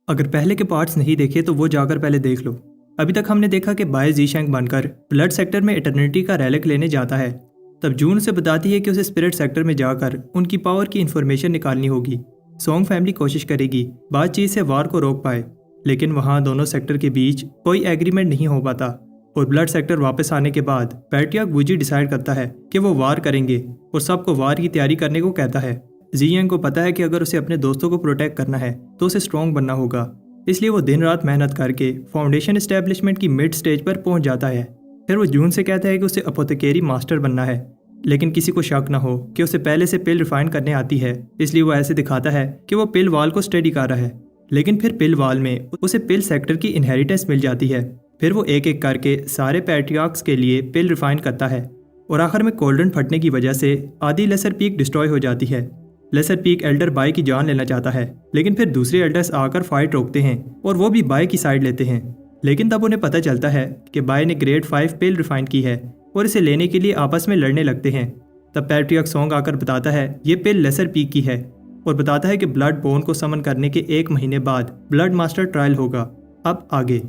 अगर पहले के पार्ट्स नहीं देखे तो वो जाकर पहले देख लो। अभी तक हमने देखा कि बाय ज़ीशैंग बनकर ब्लड सेक्टर में इटर्निटी का रेलिक लेने जाता है। तब जून उसे बताती है कि उसे स्पिरिट सेक्टर में जाकर उनकी पावर की इन्फॉर्मेशन निकालनी होगी। सोंग फैमिली कोशिश करेगी बातचीत से वार को रोक पाए, लेकिन वहाँ दोनों सेक्टर के बीच कोई एग्रीमेंट नहीं हो पाता और ब्लड सेक्टर वापस आने के बाद पैट्रियार्क वुजी डिसाइड करता है कि वो वार करेंगे और सबको वार की तैयारी करने को कहता है। ज़ियांग को पता है कि अगर उसे अपने दोस्तों को प्रोटेक्ट करना है तो उसे स्ट्रॉन्ग बनना होगा, इसलिए वो दिन रात मेहनत करके फाउंडेशन एस्टेब्लिशमेंट की मिड स्टेज पर पहुंच जाता है। फिर वो जून से कहता है कि उसे अपोथेकेरी मास्टर बनना है, लेकिन किसी को शक ना हो कि उसे पहले से पिल रिफाइन करने आती है, इसलिए वो ऐसे दिखाता है कि वो पिल वाल को स्टडी कर रहा है। लेकिन फिर पिल वाल में उसे पिल सेक्टर की इनहेरिटेंस मिल जाती है। फिर वो एक एक करके सारे पैट्रियार्क्स के लिए पिल रिफाइन करता है और आखिर में कोल्डन फटने की वजह से आधी लेसर पीक डिस्ट्रॉय हो जाती है। लेसर पीक एल्डर बाय की जान लेना चाहता है, लेकिन फिर दूसरे एल्डर्स आकर फाइट रोकते हैं और वो भी बाय की साइड लेते हैं। लेकिन तब उन्हें पता चलता है कि बाय ने ग्रेड 5 पिल रिफाइन की है और इसे लेने के लिए आपस में लड़ने लगते हैं। तब पैट्रियार्क सोंग आकर बताता है ये पिल लेसर पीक की है और बताता है कि ब्लड बोन को समन करने के 1 महीने बाद ब्लड मास्टर ट्रायल होगा। अब आगे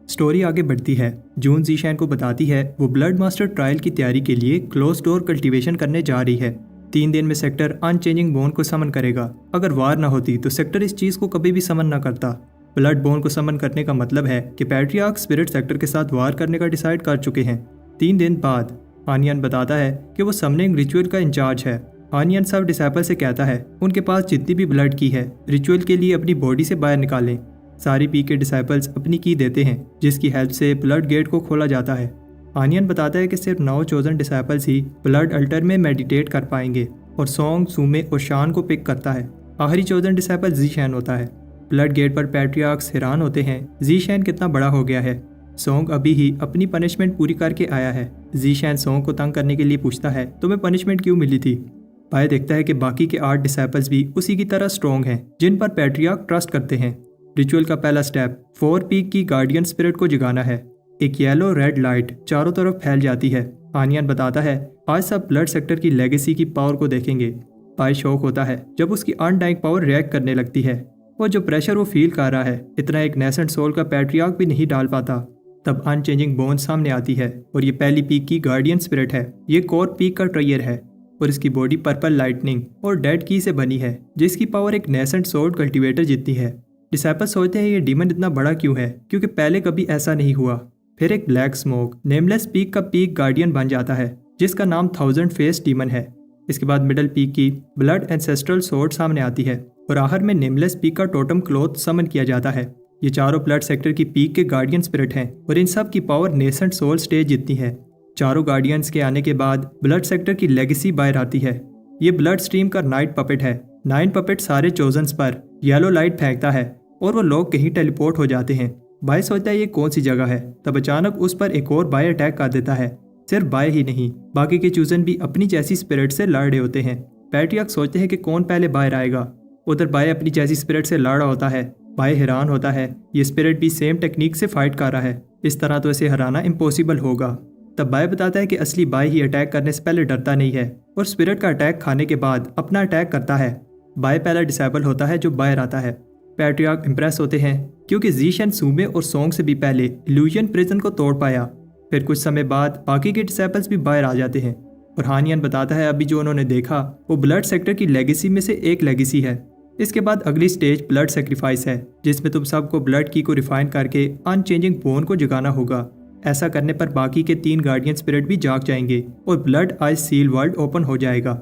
स्टोरी आगे बढ़ती है। जून ज़ीशैंग को बताती है वो ब्लड मास्टर ट्रायल की तैयारी के लिए क्लोज डोर कल्टीवेशन करने जा रही है। 3 दिन में सेक्टर अनचेंजिंग बोन को समन करेगा। अगर वार ना होती तो सेक्टर इस चीज़ को कभी भी समन ना करता। ब्लड बोन को समन करने का मतलब है कि पैट्रियार्क स्पिरिट सेक्टर के साथ वार करने का डिसाइड कर चुके हैं। 3 दिन बाद हानियन बताता है कि वो समनिंग रिचुअल का इंचार्ज है। हानियन सब डिसाइपल से कहता है उनके पास जितनी भी ब्लड की है रिचुअल के लिए अपनी बॉडी से बाहर निकालें। सारी पी के डिसाइपल्स अपनी की देते हैं, जिसकी हेल्प से ब्लड गेट को खोला जाता है। हानियन बताता है कि सिर्फ 9 चोजन डिसाइपल्स ही ब्लड अल्टर में मेडिटेट कर पाएंगे और सोंग, सूमे और शान को पिक करता है। आखिरी चोजन डिसाइपल ज़ीशैन होता है। ब्लड गेट पर पैट्रियार्क्स हैरान होते हैं ज़ीशैन कितना बड़ा हो गया है। सोंग अभी ही अपनी पनिशमेंट पूरी करके आया है। ज़ीशैन सोंग को तंग करने के लिए पूछता है तुम्हें पनिशमेंट क्यों मिली थी। बाय देखता है कि बाकी के 8 डिसाइपल्स भी उसी की तरह स्ट्रॉन्ग हैं, जिन पर पैट्रियार्क ट्रस्ट करते हैं। रिचुअल का पहला स्टेप 4 पीक की गार्डियन स्पिरिट को जगाना है। एक येलो रेड लाइट चारों तरफ फैल जाती है। हानियन बताता है आज सब ब्लड सेक्टर की लेगेसी की पावर को देखेंगे। बाय शौक होता है जब उसकी अनडाइंग पावर रिएक्ट करने लगती है और जो प्रेशर वो फील कर रहा है इतना एक नेसेंट सोल का पैट्रियार्क भी नहीं डाल पाता। तब अनचेंजिंग बोन सामने आती है और ये पहली पीक की गार्डियन स्पिरिट है। ये कोर पीक का ट्रेयर है और इसकी बॉडी पर्पल लाइटनिंग और डेड की से बनी है, जिसकी पावर एक नेसेंट सोल कल्टीवेटर जितनी है। डिसाइपल्स सोचते हैं ये डीमन इतना बड़ा क्यों है, क्योंकि पहले कभी ऐसा नहीं हुआ। फिर एक ब्लैक स्मोक नेमलेस पीक का पीक गार्डियन बन जाता है, जिसका नाम 1000 फेस डीमन है। इसके बाद मिडल पीक की ब्लड एंसेस्ट्रल सोर्ड सामने आती है और आखिर में नेमलेस पीक का टोटम क्लॉथ समन किया जाता है। ये चारों ब्लड सेक्टर की पीक के गार्डियन स्पिरिट हैं और इन सब की पावर नेसेंट सोल स्टेज जितनी है। चारों गार्डियंस के आने के बाद ब्लड सेक्टर की लेगेसी बाहर आती है। ये ब्लड स्ट्रीम का नाइट पपेट है। 9 पपेट सारे चोजन्स पर येलो लाइट फेंकता है और वो लोग कहीं टेलीपोर्ट हो जाते हैं। बाय सोचता है ये कौन सी जगह है, तब अचानक उस पर एक और बाय अटैक कर देता है। सिर्फ बाय ही नहीं, बाकी के चूजन भी अपनी जैसी स्पिरिट से लड़ रहे होते हैं। पैट्रियार्क सोचते हैं कि कौन पहले बाहर आएगा। उधर बाय अपनी जैसी स्पिरिट से लड़ रहा होता है। बाय हैरान होता है ये स्पिरिट भी सेम टेक्निक से फाइट कर रहा है, इस तरह तो इसे हराना इम्पॉसिबल होगा। तब बाय बताता है कि असली बाय ही अटैक करने से पहले डरता नहीं है और स्पिरिट का अटैक खाने के बाद अपना अटैक करता है। बाय पहला डिसाइपल होता है जो बाहर आता है। पैट्रियार्क इंप्रेस होते हैं क्योंकि ज़ीशैन सूमे और सोंग से भी पहले इल्यूजन प्रिजन को तोड़ पाया। फिर कुछ समय बाद बाकी के डिसाइपल्स भी बाहर आ जाते हैं और हानियन बताता है अभी जो उन्होंने देखा वो ब्लड सेक्टर की लेगेसी में से एक लेगेसी है। इसके बाद अगली स्टेज ब्लड सेक्रीफाइस है, जिसमें तुम सबको ब्लड की को रिफाइन करके अनचेंजिंग बोन को जगाना होगा। ऐसा करने पर बाकी के 3 गार्डियन स्पिरिट भी जाग जाएंगे और blood ice seal world open हो जाएगा।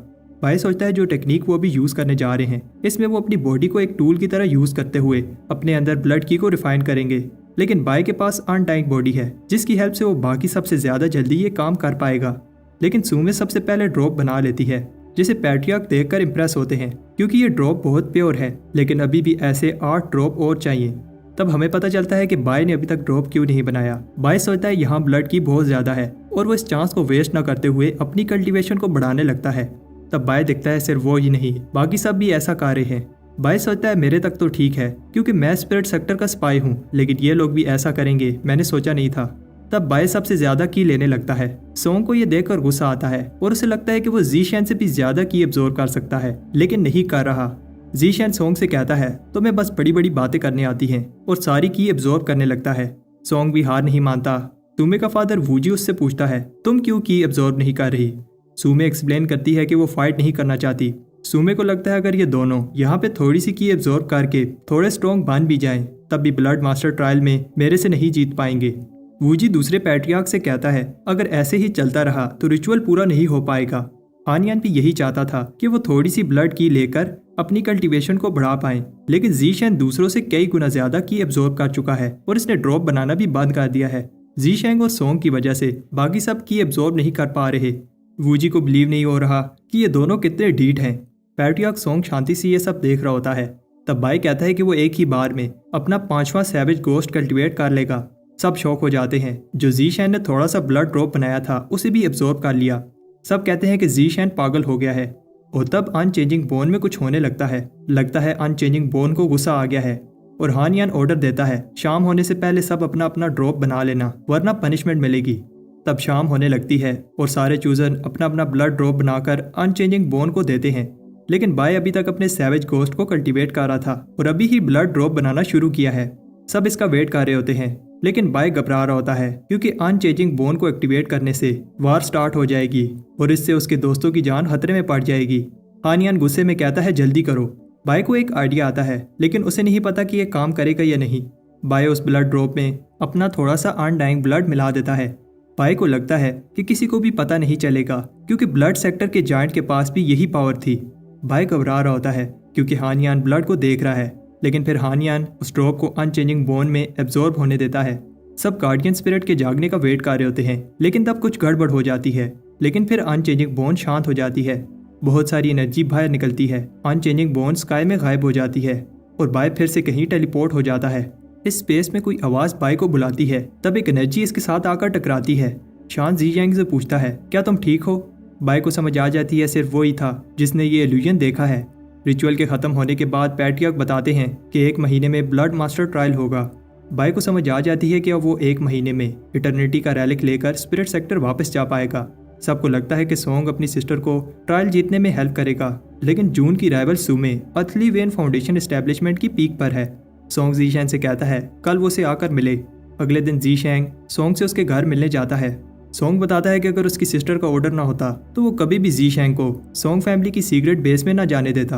बाय सोचता है जो टेक्निक वो भी यूज करने जा रहे हैं इसमें वो अपनी बॉडी को एक टूल की तरह यूज करते हुए अपने अंदर ब्लड की को रिफाइन करेंगे। लेकिन बाय के पास अनडाइंग बॉडी है, जिसकी हेल्प से वो बाकी सबसे ज्यादा जल्दी ये काम कर पाएगा। लेकिन सूमे सबसे पहले ड्रॉप बना लेती है, जिसे पैट्रियार्क देखकर इंप्रेस होते हैं क्योंकि ये ड्रॉप बहुत प्योर है। लेकिन अभी भी ऐसे 8 ड्रॉप और चाहिए। तब हमें पता चलता है कि बाय ने अभी तक ड्रॉप क्यों नहीं बनाया। बाय सोचता है यहाँ ब्लड की बहुत ज्यादा है और वो इस चांस को वेस्ट न करते हुए अपनी कल्टीवेशन को बढ़ाने लगता है। तब बाय दिखता है सिर्फ वो ही नहीं, बाकी सब भी ऐसा कर रहे हैं। बाय सोचता है मेरे तक तो ठीक है क्योंकि मैं स्पिरिट सेक्टर का स्पाई हूँ, लेकिन ये लोग भी ऐसा करेंगे मैंने सोचा नहीं था। तब बाय सबसे ज्यादा की लेने लगता है। सोंग को ये देखकर गुस्सा आता है और उसे लगता है कि वो ज़ीशैन से भी ज्यादा की एब्जॉर्ब कर सकता है, लेकिन नहीं कर रहा। जीशैन सोंग से कहता है तुम्हें बस बड़ी बड़ी बातें करने आती हैं और सारी की एब्जॉर्ब करने लगता है। सोंग भी हार नहीं मानता। सुमे का फादर वूजी उससे पूछता है तुम क्यों की एब्जॉर्ब नहीं कर रही। सुमे एक्सप्लेन करती है कि वो फाइट नहीं करना चाहती। सुमे को लगता है अगर ये दोनों यहाँ पे थोड़ी सी की एब्जॉर्ब करके थोड़े स्ट्रॉन्ग बन भी जाएं तब भी ब्लड मास्टर ट्रायल में मेरे से नहीं जीत पाएंगे। वूजी दूसरे पैट्रियार्क से कहता है अगर ऐसे ही चलता रहा तो रिचुअल पूरा नहीं हो पाएगा। हानियान भी यही चाहता था कि वो थोड़ी सी ब्लड की लेकर अपनी कल्टीवेशन को बढ़ा पाएं, लेकिन जीशैन दूसरों से कई गुना ज्यादा की एब्जॉर्ब कर चुका है और इसने ड्रॉप बनाना भी बंद कर दिया है। जीशैंग और सोंग की वजह से बाकी सब की एब्जॉर्ब नहीं कर पा रहे। वूजी को बिलीव नहीं हो रहा कि ये दोनों कितने ढीठ हैं। पैट्रियार्क सोंग शांति से ये सब देख रहा होता है। तब बाई कहता है कि वो एक ही बार में अपना 5वां सैवेज गोस्ट कल्टीवेट कर लेगा। सब शौक हो जाते हैं। जो जीशैन ने थोड़ा सा ब्लड ड्रॉप बनाया था उसे भी एब्जॉर्ब कर लिया। सब कहते हैं कि जीशैन पागल हो गया है। और तब अनचेंजिंग बोन में कुछ होने लगता है अनचेंजिंग बोन को गुस्सा आ गया है और हानियान ऑर्डर देता है शाम होने से पहले सब अपना अपना ड्रॉप बना लेना वरना पनिशमेंट मिलेगी। तब शाम होने लगती है और सारे चूजन अपना अपना ब्लड ड्रॉप बनाकर अनचेंजिंग बोन को देते हैं, लेकिन बाय अभी तक अपने सैवेज गोस्ट को कल्टीवेट कर रहा था और अभी ही ब्लड ड्रॉप बनाना शुरू किया है। सब इसका वेट कर रहे होते हैं, लेकिन बाय घबरा रहा होता है क्योंकि अनचेंजिंग बोन को एक्टिवेट करने से वार स्टार्ट हो जाएगी और इससे उसके दोस्तों की जान खतरे में पड़ जाएगी। हानियान गुस्से में कहता है जल्दी करो। बाय को एक आइडिया आता है, लेकिन उसे नहीं पता कि यह काम करेगा या नहीं। बाय उस ब्लड ड्रॉप में अपना थोड़ा सा अनडाइंग ब्लड मिला देता है। बाय को लगता है कि किसी को भी पता नहीं चलेगा क्योंकि ब्लड सेक्टर के जायंट के पास भी यही पावर थी। बाय घबरा रहा होता है क्योंकि हानियान ब्लड को देख रहा है, लेकिन फिर हानियान उस ड्रॉप को अनचेंजिंग बोन में एब्जॉर्ब होने देता है। सब गार्डियन स्पिरिट के जागने का वेट कर रहे होते हैं, लेकिन तब कुछ गड़बड़ हो जाती है। लेकिन फिर अनचेंजिंग बोन शांत हो जाती है। बहुत सारी एनर्जी बाहर निकलती है। अनचेंजिंग बोन स्काई में गायब हो जाती है और बाय फिर से कहीं टेलीपोर्ट हो जाता है। इस स्पेस में कोई आवाज बाय को बुलाती है। तब एक एनर्जी इसके साथ आकर टकराती है। शान जीयांग से पूछता है क्या तुम ठीक हो। बाय को समझ आ जाती है सिर्फ वो ही था जिसने ये इल्यूजन देखा है। रिचुअल के खत्म होने के बाद पैट्रियार्क बताते हैं कि 1 महीने में ब्लड मास्टर ट्रायल होगा। बाय को समझ आ जाती है कि अब वो 1 महीने में इटर्निटी का रैलिक लेकर स्पिरिट सेक्टर वापस जा पाएगा। सबको लगता है कि सोंग अपनी सिस्टर को ट्रायल जीतने में हेल्प करेगा, लेकिन जून की राइवल सुमे अथली वेन फाउंडेशन एस्टेब्लिशमेंट की पीक पर है। सोंग जीशैंग से कहता है कल वो उसे आकर मिले। अगले दिन जीशैंग सोंग से उसके घर मिलने जाता है। सोंग बताता है कि अगर उसकी सिस्टर का ऑर्डर ना होता तो वो कभी भी जीशैंग को सोंग फैमिली की सीक्रेट बेस में ना जाने देता।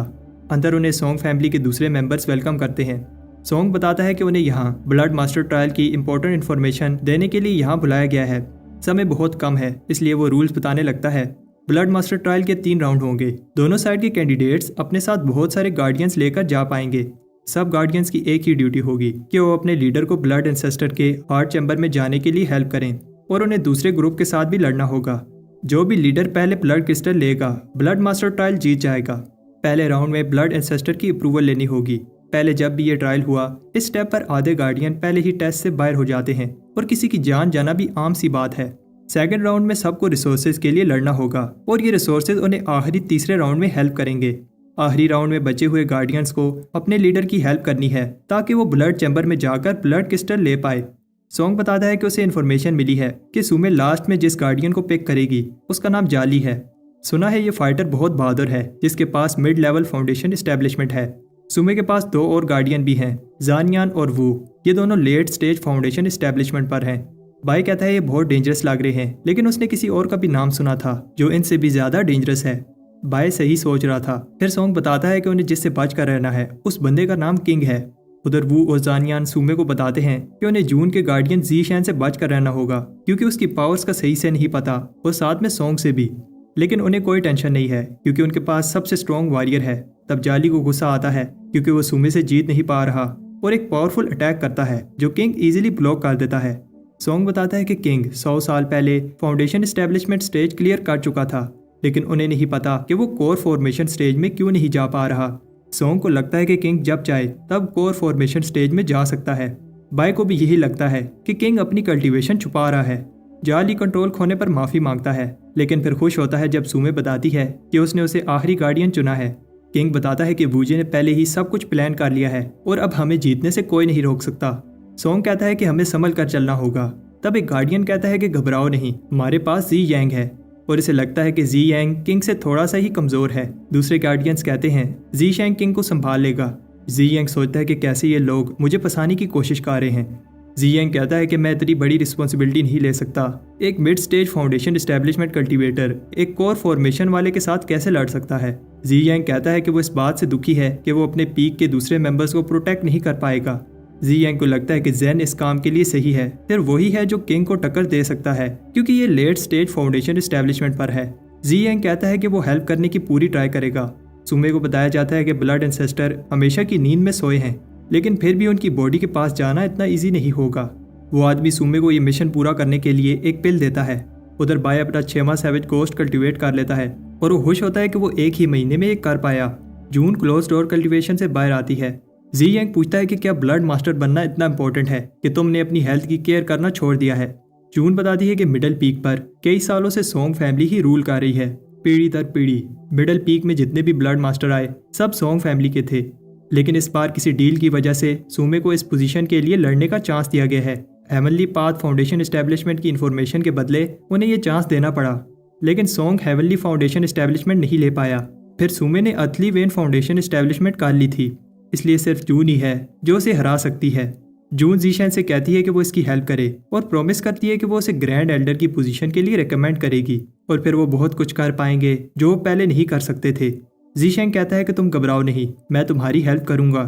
अंदर उन्हें सोंग फैमिली के दूसरे मेंबर्स वेलकम करते हैं। सोंग बताता है कि उन्हें यहाँ ब्लड मास्टर ट्रायल की इंपॉर्टेंट इन्फॉर्मेशन देने के लिए यहाँ बुलाया गया है। समय बहुत कम है, इसलिए वो रूल्स बताने लगता है। ब्लड मास्टर ट्रायल के 3 राउंड होंगे। दोनों साइड के कैंडिडेट्स अपने साथ बहुत सारे गार्डियंस लेकर जा पाएंगे। सब गार्डियंस की एक ही ड्यूटी होगी कि वो अपने लीडर को ब्लड एंसेस्टर के हार्ट चैम्बर में जाने के लिए हेल्प करें और उन्हें दूसरे ग्रुप के साथ भी लड़ना होगा। जो भी लीडर पहले ब्लड क्रिस्टल लेगा ब्लड मास्टर ट्रायल जीत जाएगा। पहले राउंड में ब्लड एंसेस्टर की अप्रूवल लेनी होगी। पहले जब भी ये ट्रायल हुआ इस स्टेप पर आधे गार्डियन पहले ही टेस्ट से बाहर हो जाते हैं और किसी की जान जाना भी आम सी बात है। सेकंड राउंड में सबको रिसोर्सेज के लिए लड़ना होगा और ये रिसोर्सेज उन्हें आखिरी तीसरे राउंड में हेल्प करेंगे। आखिरी राउंड में बचे हुए गार्डियंस को अपने लीडर की हेल्प करनी है ताकि वो ब्लड चैम्बर में जाकर ब्लड क्रिस्टल ले पाए। सोंग बताता है कि उसे इन्फॉर्मेशन मिली है कि सुमे लास्ट में जिस गार्डियन को पिक करेगी उसका नाम जाली है। सुना है ये फाइटर बहुत बहादुर है जिसके पास मिड लेवल फाउंडेशन एस्टेब्लिशमेंट है। सुमे के पास 2 और गार्डियन भी हैं, जानियान और वू। ये दोनों लेट स्टेज फाउंडेशन एस्टेब्लिशमेंट पर हैं। बाई कहता है ये बहुत डेंजरस लग रहे हैं, लेकिन उसने किसी और का भी नाम सुना था जो इनसे भी ज्यादा डेंजरस है। बाई सही सोच रहा था। फिर सोंग बताता है कि उन्हें जिससे बच कर रहना है उस बंदे का नाम किंग है। उधर वू और जानियान सुमे को बताते हैं कि उन्हें जून के गार्डियन जीशैन से बच कर रहना होगा क्योंकि उसकी पावर्स का सही से नहीं पता और साथ में सोंग से भी। लेकिन उन्हें कोई टेंशन नहीं है क्योंकि उनके पास सबसे स्ट्रॉन्ग वॉरियर है। तब जाली को गुस्सा आता है क्योंकि वो सुमे से जीत नहीं पा रहा और एक पावरफुल अटैक करता है जो किंग इजीली ब्लॉक कर देता है। सोंग बताता है कि किंग 100 साल पहले फाउंडेशन एस्टेब्लिशमेंट स्टेज क्लियर कर चुका था, लेकिन उन्हें नहीं पता कि वो कोर फॉर्मेशन स्टेज में क्यों नहीं जा पा रहा। सोंग को लगता है कि किंग जब चाहे तब कोर फॉर्मेशन स्टेज में जा सकता है। बाय को भी यही लगता है कि किंग अपनी कल्टीवेशन छुपा रहा है। जाली कंट्रोल खोने पर माफी मांगता है, लेकिन फिर खुश होता है जब सुमे बताती है कि उसने उसे आखिरी गार्डियन चुना है। किंग बताता है कि वूजे ने पहले ही सब कुछ प्लान कर लिया है और अब हमें जीतने से कोई नहीं रोक सकता। सोंग कहता है कि हमें संभल कर चलना होगा। तब एक गार्डियन कहता है कि घबराओ नहीं, हमारे पास जी यांग है। और इसे लगता है कि जी यांग किंग से थोड़ा सा ही कमज़ोर है। दूसरे गार्डियंस कहते हैं जी शैंग किंग को संभाल लेगा। जी यांग सोचता है कि कैसे ये लोग मुझे फंसाने की कोशिश कर रहे हैं। जी यांग कहता है कि मैं इतनी बड़ी रिस्पॉन्सिबिलिटी नहीं ले सकता। एक mid stage foundation establishment cultivator एक कोर फॉर्मेशन वाले के साथ कैसे लड़ सकता है। जी यांग कहता है कि वो इस बात से दुखी है कि वो अपने पीक के दूसरे मेंबर्स को प्रोटेक्ट नहीं कर पाएगा। जी यांग को लगता है कि जेन इस काम के लिए सही है, फिर वही है जो किंग को टक्कर दे सकता है क्योंकि ये लेट स्टेज फाउंडेशन एस्टेब्लिशमेंट पर है। जी यांग कहता है कि वो हेल्प करने की पूरी ट्राई करेगा। सुमे को बताया जाता है कि ब्लड एंसेस्टर हमेशा की नींद में सोए हैं, लेकिन फिर भी उनकी बॉडी के पास जाना इतना ईजी नहीं होगा। वो आदमी सुमे को ये मिशन पूरा करने के लिए एक पिल देता है। उधर बाय अपना 6वां सैवेज गोस्ट कल्टीवेट कर लेता है और वो खुश होता है कि वो एक ही महीने में ये कर पाया। जून क्लोज डोर कल्टीवेशन से बाहर आती है। जी यांग पूछता है कि क्या ब्लड मास्टर बनना इतना इंपॉर्टेंट है कि तुमने अपनी हेल्थ की केयर करना छोड़ दिया है। जून बताती है कि मिडल पीक पर कई सालों से सोंग फैमिली ही रूल कर रही है, पीढ़ी दर पीढ़ी। मिडल पीक में जितने भी ब्लड मास्टर आए सब सोंग फैमिली के थे, लेकिन इस बार किसी डील की वजह से सुमे को इस पोजीशन के लिए लड़ने का चांस दिया गया है। हेवनली पाथ फाउंडेशन एस्टेब्लिशमेंट की इन्फॉर्मेशन के बदले उन्हें यह चांस देना पड़ा, लेकिन सोंग हेवनली फाउंडेशन एस्टेब्लिशमेंट नहीं ले पाया। फिर सुमे ने अथली वेन फाउंडेशन एस्टेब्लिशमेंट कर ली थी, इसलिए सिर्फ जून ही है जो उसे हरा सकती है। जून जीशैन से कहती है कि वो इसकी हेल्प करे और प्रॉमिस करती है कि वो उसे ग्रैंड एल्डर की पोजीशन के लिए रिकमेंड करेगी और फिर वो बहुत कुछ कर पाएंगे जो वो पहले नहीं कर सकते थे। जीशैन कहता है कि तुम घबराओ नहीं, मैं तुम्हारी हेल्प करूंगा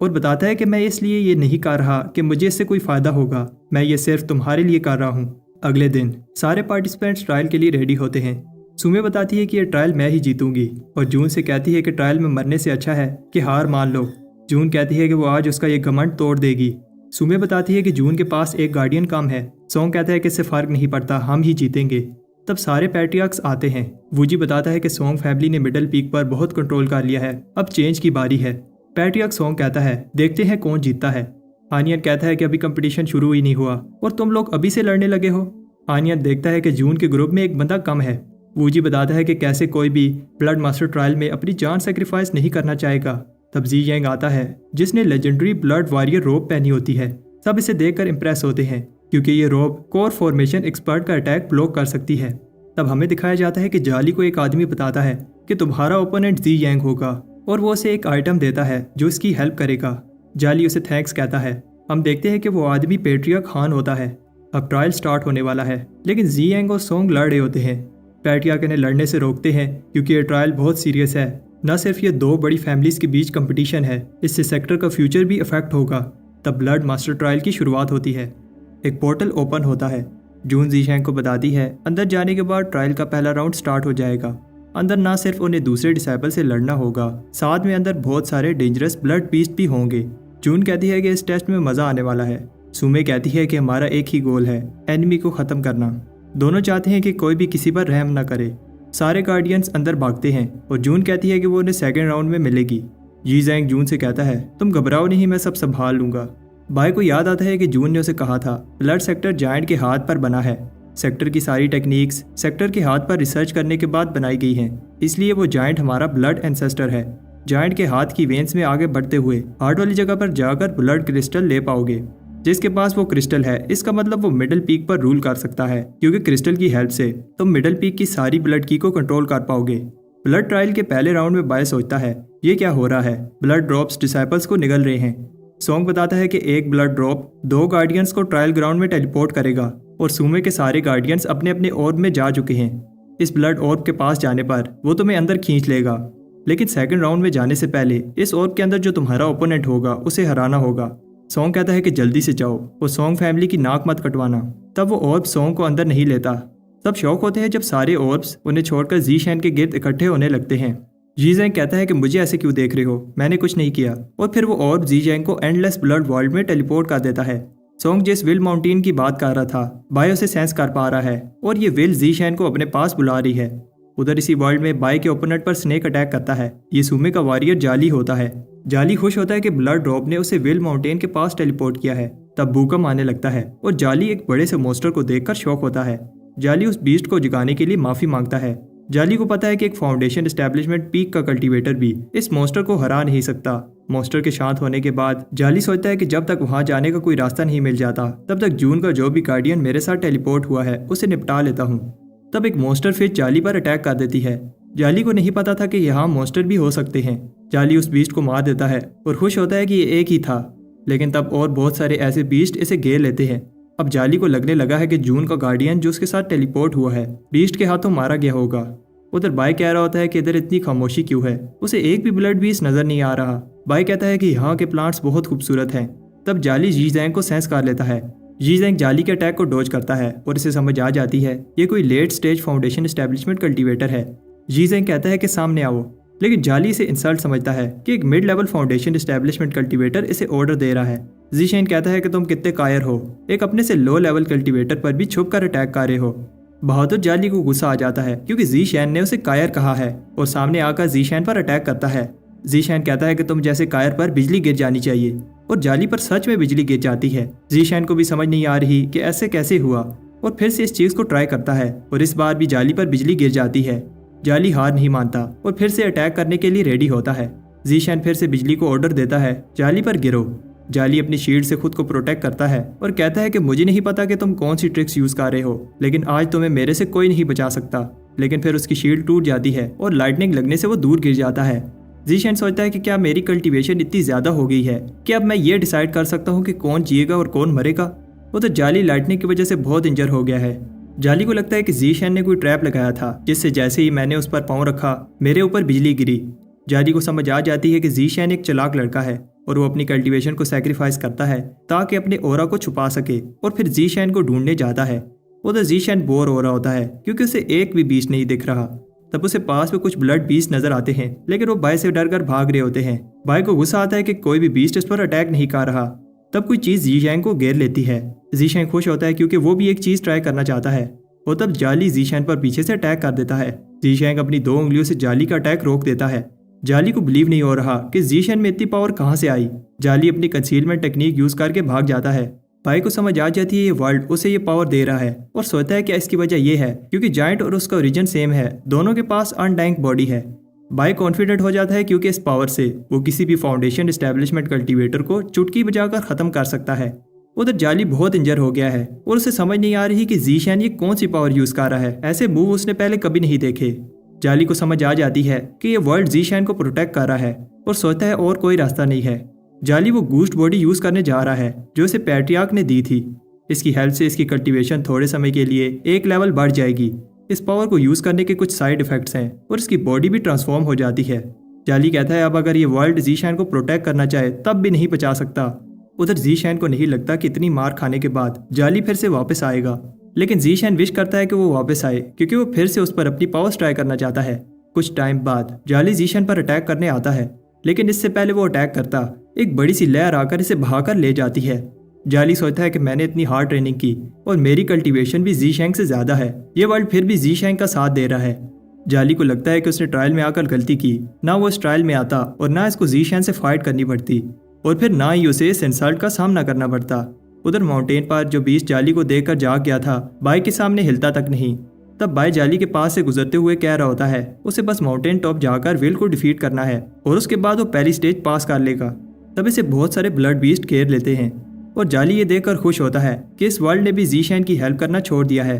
और बताता है कि मैं इसलिए ये नहीं कर रहा कि मुझे इससे कोई फायदा होगा, मैं ये सिर्फ तुम्हारे लिए कर रहा हूँ। अगले दिन सारे पार्टिसिपेंट्स ट्रायल के लिए रेडी होते हैं। सुमे बताती है कि ये ट्रायल मैं ही जीतूंगी और जून से कहती है कि ट्रायल में मरने से अच्छा है कि हार मान लो। जून कहती है कि वो आज उसका ये घमंड तोड़ देगी। सुमे बताती है कि जून के पास एक गार्डियन कम है। सोंग कहता है कि इससे फर्क नहीं पड़ता, हम ही जीतेंगे। तब सारे पैट्रियार्क्स आते हैं। वूजी बताता है कि सोंग फैमिली ने मिडल पीक पर बहुत कंट्रोल कर लिया है, अब चेंज की बारी है। पैट्रियार्क सोंग कहता है देखते हैं कौन जीतता है। आनियन कहता है कि अभी कंपटीशन शुरू ही नहीं हुआ और तुम लोग अभी से लड़ने लगे हो। आनियन देखता है कि जून के ग्रुप में एक बंदा कम है। वूजी बताता है कि कैसे कोई भी ब्लड मास्टर ट्रायल में अपनी जान सेक्रीफाइस नहीं करना चाहेगा। तब जी यांग आता है जिसने लेजेंडरी ब्लड वॉरियर रोब पहनी होती है। सब इसे देखकर इंप्रेस होते हैं क्योंकि ये रोब कोर फॉर्मेशन एक्सपर्ट का अटैक ब्लॉक कर सकती है। तब हमें दिखाया जाता है कि जाली को एक आदमी बताता है कि तुम्हारा ओपोनेंट जी यांग होगा और वो उसे एक आइटम देता है जो इसकी हेल्प करेगा। जाली उसे थैंक्स कहता है। हम देखते हैं कि वो आदमी पेट्रियार्क खान होता है। अब ट्रायल स्टार्ट होने वाला है, लेकिन जी यांग और सोंग लड़ रहे होते हैं। पैट्रियार्क इन्हें लड़ने से रोकते हैं क्योंकि ये ट्रायल बहुत सीरियस है। न सिर्फ ये दो बड़ी फैमिलीज के बीच कंपटीशन है, इससे सेक्टर का फ्यूचर भी अफेक्ट होगा। तब ब्लड मास्टर ट्रायल की शुरुआत होती है। एक पोर्टल ओपन होता है। जून जीशैंग को बताती है अंदर जाने के बाद ट्रायल का पहला राउंड स्टार्ट हो जाएगा। अंदर ना सिर्फ उन्हें दूसरे डिसाइपल से लड़ना होगा, साथ में अंदर बहुत सारे डेंजरस ब्लड बीस्ट भी होंगे। जून कहती है कि इस टेस्ट में मजा आने वाला है। सुमे कहती है कि हमारा एक ही गोल है, एनिमी को खत्म करना। दोनों चाहते हैं कि कोई भी किसी पर रहम न करे। सारे गार्डियंस अंदर भागते हैं और जून कहती है कि वो उन्हें सेकंड राउंड में मिलेगी। जी जैंग जून से कहता है तुम घबराओ नहीं, मैं सब संभाल लूंगा। बाय को याद आता है कि जून ने उसे कहा था ब्लड सेक्टर जायंट के हाथ पर बना है। सेक्टर की सारी टेक्निक्स सेक्टर के हाथ पर रिसर्च करने के बाद बनाई गई हैं, इसलिए वो जायंट हमारा ब्लड एंसेस्टर है। जायंट के हाथ की वेन्स में आगे बढ़ते हुए हार्ट वाली जगह पर जाकर ब्लड क्रिस्टल ले पाओगे। जिसके पास वो क्रिस्टल है इसका मतलब वो मिडिल पीक पर रूल कर सकता है, क्योंकि क्रिस्टल की हेल्प से तुम मिडिल पीक की सारी ब्लड की को कंट्रोल कर पाओगे। ब्लड ट्रायल के पहले राउंड में बाय सोचता है ये क्या हो रहा है, ब्लड ड्रॉप्स डिसाइपल्स को निगल रहे हैं। सोंग बताता है कि एक ब्लड ड्रॉप 2 गार्डियंस को ट्रायल ग्राउंड में टेलीपोर्ट करेगा और सुमे के सारे गार्डियंस अपने अपने ऑर्ब में जा चुके हैं। इस ब्लड ऑर्ब के पास जाने पर वो तुम्हें अंदर खींच लेगा, लेकिन सेकंड राउंड में जाने से पहले इस ऑर्ब के अंदर जो तुम्हारा ओपोनेंट होगा उसे हराना होगा। सोंग कहता है कि जल्दी से जाओ और सोंग फैमिली की नाक मत कटवाना। तब वो ऑर्ब सोंग को अंदर नहीं लेता। सब शौक होते हैं जब सारे ऑर्ब्स उन्हें छोड़कर जी शैन के गिर्द इकट्ठे होने लगते हैं। जी जैंग कहता है कि मुझे ऐसे क्यों देख रहे हो, मैंने कुछ नहीं किया, और फिर वो ऑर्ब जी जैंग को एंडलेस ब्लड वर्ल्ड में टेलीपोर्ट कर देता है। सोंग जिस विल माउंटेन की बात कर रहा था बाय उसे सेंस कर पा रहा है और ये विल जी शैन को अपने पास बुला रही है। उधर इसी वर्ल्ड में बाय के ओपोनेंट पर स्नेक अटैक करता है। ये सुमे का वॉरियर जाली होता है। जाली खुश होता है कि ब्लड ड्रॉप ने उसे विल माउंटेन के पास टेलीपोर्ट किया है। तब भूकंप आने लगता है और जाली एक बड़े से मोस्टर को देखकर शॉक होता है। जाली उस बीस्ट को जगाने के लिए माफी मांगता है। जाली को पता है कि एक फाउंडेशन एस्टेब्लिशमेंट पीक का कल्टीवेटर भी इस मोस्टर को हरा नहीं सकता। मोस्टर के शांत होने के बाद जाली सोचता है कि जब तक वहां जाने का कोई रास्ता नहीं मिल जाता तब तक जून का जो भी गार्डियन मेरे साथ टेलीपोर्ट हुआ है उसे निपटा लेता हूँ। तब एक मॉन्स्टर फिश जाली पर अटैक कर देती है। जाली को नहीं पता था कि यहाँ मॉन्स्टर भी हो सकते हैं। जाली उस बीस्ट को मार देता है और खुश होता है कि ये एक ही था, लेकिन तब और बहुत सारे ऐसे बीस्ट इसे घेर लेते हैं। अब जाली को लगने लगा है कि जून का गार्डियन जो उसके साथ टेलीपोर्ट हुआ है बीस्ट के हाथों मारा गया होगा। उधर बाय कह रहा होता है कि इधर इतनी खामोशी क्यों है, उसे एक भी ब्लड बीस्ट नजर नहीं आ रहा। बाय कहता है कि यहाँ के प्लांट्स बहुत खूबसूरत हैं। तब जाली जी जैंग को सेंस कर लेता है। जी जैंग जाली के अटैक को डॉज करता है और इसे समझ आ जाती है ये कोई late stage foundation establishment cultivator है। जी जैंग कहता है कि सामने आओ, लेकिन जाली इसे इंसल्ट समझता है कि एक mid level foundation establishment cultivator इसे ऑर्डर दे रहा है। जीशेन कहता है कि तुम कितने कायर हो, एक अपने से लो लेवल कल्टीवेटर पर भी छुप कर अटैक कर रहे हो। बहादुर जाली को गुस्सा आ जाता है क्योंकि जीशेन ने उसे कायर कहा है और सामने आकर जीशेन पर अटैक करता है। जीशेन कहता है कि तुम जैसे कायर पर बिजली गिर जानी चाहिए, और जाली पर सच में बिजली गिर जाती है। जीशेन को भी समझ नहीं आ रही कि ऐसे कैसे हुआ और फिर से इस चीज को ट्राई करता है और इस बार भी जाली पर बिजली गिर जाती है। जाली हार नहीं मानता और फिर से अटैक करने के लिए रेडी होता है। जीशेन फिर से बिजली को ऑर्डर देता है, जाली पर गिरो। जाली अपनी शील्ड से खुद को प्रोटेक्ट करता है और कहता है कि मुझे नहीं पता कि तुम कौन सी ट्रिक्स यूज कर रहे हो, लेकिन आज तुम्हें मेरे से कोई नहीं बचा सकता। लेकिन फिर उसकी शील्ड टूट जाती है और लाइटनिंग लगने से वो दूर गिर जाता है। जीशेन सोचता है कि क्या मेरी कल्टीवेशन इतनी ज्यादा हो गई है कि अब मैं ये डिसाइड कर सकता हूँ कि कौन जिएगा और कौन मरेगा। वो तो जाली लाइटनिंग की वजह से बहुत इंजर हो गया है। जाली को लगता है कि जीशेन ने कोई ट्रैप लगाया था, जिससे जैसे ही मैंने उस पर पाँव रखा मेरे ऊपर बिजली गिरी। जाली को समझ आ जाती है कि जीशेन एक चालाक लड़का है और वो अपनी कल्टीवेशन को सैक्रिफाइस करता है ताकि अपने ओरा को छुपा सके, और फिर जीशेन को ढूंढने जाता है। उधर जीशेन बोर हो रहा होता है क्योंकि उसे एक भी बीस्ट नहीं दिख रहा। तब उसे पास में कुछ ब्लड बीस्ट नजर आते हैं, लेकिन वो बाय से डरकर भाग रहे होते हैं। बाय को गुस्सा आता है कि कोई भी बीस्ट इस पर अटैक नहीं कर रहा। तब कोई चीज जीशेन को घेर लेती है। जीशेन खुश होता है क्योंकि वो भी एक चीज ट्राई करना चाहता है। और तब जाली जीशेन पर पीछे से अटैक कर देता है। जीशेन अपनी 2 उंगलियों से जाली का अटैक रोक देता है। जाली को बिलीव नहीं हो रहा कि जीशेन में इतनी पावर कहाँ से आई। जाली अपनी कंसीलमेंट टेक्निक यूज करके भाग जाता है। बाय को समझ आ जाती है ये वर्ल्ड उसे ये पावर दे रहा है और सोचता है कि इसकी वजह ये है क्योंकि जायंट और उसका ओरिजिन सेम है, दोनों के पास अनडाइंग बॉडी है। बाय कॉन्फिडेंट हो जाता है क्योंकि इस पावर से वो किसी भी फाउंडेशन एस्टेब्लिशमेंट कल्टीवेटर को चुटकी बजाकर खत्म कर सकता है। उधर जाली बहुत इंजर हो गया है और उसे समझ नहीं आ रही कि जीशेन ये कौन सी पावर यूज कर रहा है। ऐसे मूव उसने पहले कभी नहीं देखे। जाली को समझ आ जाती है कि ये वर्ल्ड जीशेन को प्रोटेक्ट कर रहा है और सोचता है और कोई रास्ता नहीं है। जाली वो गूस्ट बॉडी यूज करने जा रहा है जो इसे पैट्रियार्क ने दी थी। इसकी हेल्प से इसकी कल्टीवेशन थोड़े समय के लिए एक लेवल बढ़ जाएगी। इस पावर को यूज करने के कुछ साइड इफेक्ट्स हैं और इसकी बॉडी भी ट्रांसफॉर्म हो जाती है। जाली कहता है अब अगर ये वर्ल्ड जीशेन को प्रोटेक्ट करना चाहे तब भी नहीं बचा सकता। उधर जीशेन को नहीं लगता कि इतनी मार खाने के बाद जाली फिर से वापस आएगा, लेकिन जीशेन विश करता है कि वो वापस आए क्योंकि वो फिर से उस पर अपनी पावर्स ट्राई करना चाहता है। कुछ टाइम बाद जाली जीशेन पर अटैक करने आता है, लेकिन इससे पहले वो अटैक करता एक बड़ी सी लहर आकर इसे बहाकर ले जाती है। जाली सोचता है कि मैंने इतनी हार्ड ट्रेनिंग की और मेरी कल्टीवेशन भी जीशेन से ज्यादा है, ये वर्ल्ड फिर भी जीशेन का साथ दे रहा है। जाली को लगता है कि उसने ट्रायल में आकर गलती की, ना वो इस ट्रायल में आता और ना इसको जीशेन से फाइट करनी पड़ती और फिर ना ही उसे इस इंसल्ट का सामना करना पड़ता। उधर माउंटेन पर जो बीस्ट जाली को देखकर जाग गया था बाय के सामने हिलता तक नहीं। तब बाय जाली के पास से गुजरते हुए कह रहा होता है उसे बस माउंटेन टॉप जाकर विल को डिफीट करना है और उसके बाद वो पहली स्टेज पास कर लेगा। तब इसे बहुत सारे ब्लड बीस्ट घेर लेते हैं और जाली ये देखकर खुश होता है कि इस वर्ल्ड ने भी जीशेन की हेल्प करना छोड़ दिया है।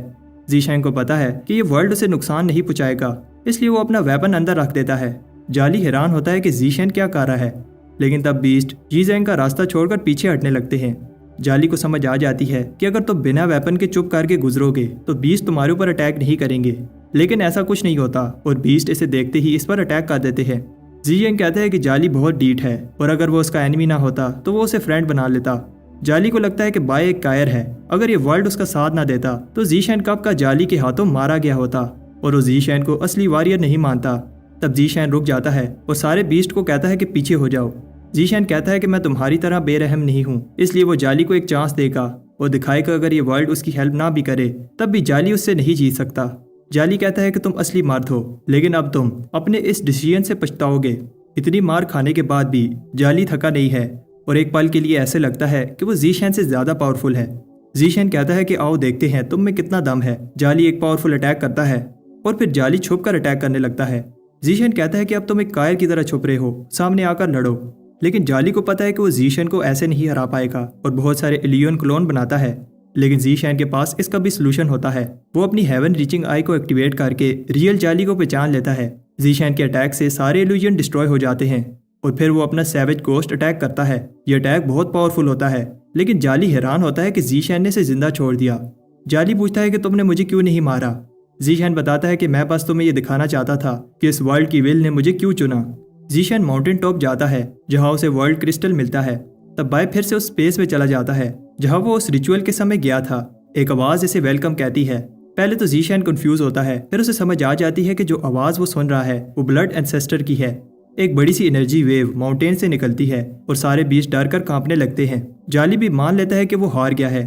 जीशेन को पता है कि ये वर्ल्ड उसे नुकसान नहीं पहुंचाएगा, इसलिए वो अपना वेपन अंदर रख देता है। जाली हैरान होता है कि जीशेन क्या कर रहा है, लेकिन तब बीस्ट जीशेन का रास्ता छोड़कर पीछे हटने लगते हैं। जाली को समझ आ जाती है कि अगर तुम बिना वेपन के चुप करके गुजरोगे तो बीस्ट तुम्हारे ऊपर अटैक नहीं करेंगे, लेकिन ऐसा कुछ नहीं होता और बीस्ट इसे देखते ही इस पर अटैक कर देते हैं। जीशेन कहते हैं कि जाली बहुत डीठ है और अगर वो उसका एनिमी ना होता तो वो उसे फ्रेंड बना लेता। जाली को लगता है कि बाय एक कायर है, अगर ये वर्ल्ड उसका साथ ना देता तो जीशेन कब का जाली के हाथों मारा गया होता और वो जीशेन को असली वॉरियर नहीं मानता। तब जीशेन रुक जाता है और सारे बीस्ट को कहता है कि पीछे हो जाओ। जीशेन कहता है कि मैं तुम्हारी तरह बेरहम नहीं हूँ, इसलिए वो जाली को एक चांस देगा और दिखाएगा अगर ये वर्ल्ड उसकी हेल्प ना भी करे तब भी जाली उससे नहीं जीत सकता। जाली कहता है कि तुम असली मर्द हो, लेकिन अब तुम अपने इस डिसीजन से पछताओगे। इतनी मार खाने के बाद भी जाली थका नहीं है और एक पल के लिए ऐसे लगता है कि वो जीशेन से ज्यादा पावरफुल है। जीशेन कहता है कि आओ देखते हैं तुम में कितना दम है। जाली एक पावरफुल अटैक करता है और फिर जाली छुप कर अटैक करने लगता है। जीशेन कहता है कि अब तुम एक कायर की तरह छुप रहे हो, सामने आकर लड़ो। लेकिन जाली को पता है कि वो जीशेन को ऐसे नहीं हरा पाएगा और बहुत सारे एलियन क्लोन बनाता है। लेकिन जी शैन के पास इसका भी सोल्यूशन होता है। वो अपनी हेवन रीचिंग आई को एक्टिवेट करके रियल जाली को पहचान लेता है। जी शैन के अटैक से सारे इल्यूजन डिस्ट्रॉय हो जाते हैं और फिर वो अपना सैवेज गोस्ट अटैक करता है। ये अटैक बहुत पावरफुल होता है, लेकिन जाली हैरान होता है कि जी शैन ने इसे जिंदा छोड़ दिया। जाली पूछता है कि तुमने मुझे क्यों नहीं मारा। जी शैन बताता है कि मैं बस तुम्हें ये दिखाना चाहता था कि इस वर्ल्ड की विल ने मुझे क्यों चुना। जी शैन माउंटेन टॉप जाता है जहाँ उसे वर्ल्ड क्रिस्टल मिलता है। तब बाय फिर से उस स्पेस में चला जाता है जहाँ वो उस रिचुअल के समय गया था। एक आवाज इसे वेलकम कहती है। पहले तो जी शैन कंफ्यूज होता है, फिर उसे समझ आ जाती है कि जो आवाज वो सुन रहा है वो ब्लड एंसेस्टर की है। एक बड़ी सी एनर्जी वेव माउंटेन से निकलती है और सारे बीच डर कर कांपने लगते हैं। जाली भी मान लेता है कि वो हार गया है।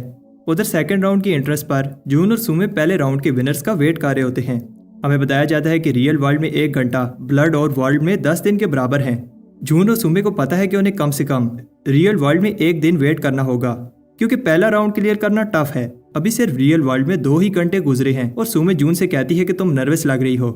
उधर सेकंड राउंड की एंट्रेंस पर जून और सुमे पहले राउंड के विनर्स का वेट कर रहे होते हैं। हमें बताया जाता है कि रियल वर्ल्ड में 1 घंटा, ब्लड और वर्ल्ड में 10 दिन के बराबर है। जून और सुमे को पता है कि उन्हें कम से कम रियल वर्ल्ड में 1 दिन वेट करना होगा, क्योंकि पहला राउंड क्लियर करना टफ है। अभी सिर्फ रियल वर्ल्ड में 2 ही घंटे गुजरे हैं और सुमे जून से कहती है कि तुम नर्वस लग रही हो।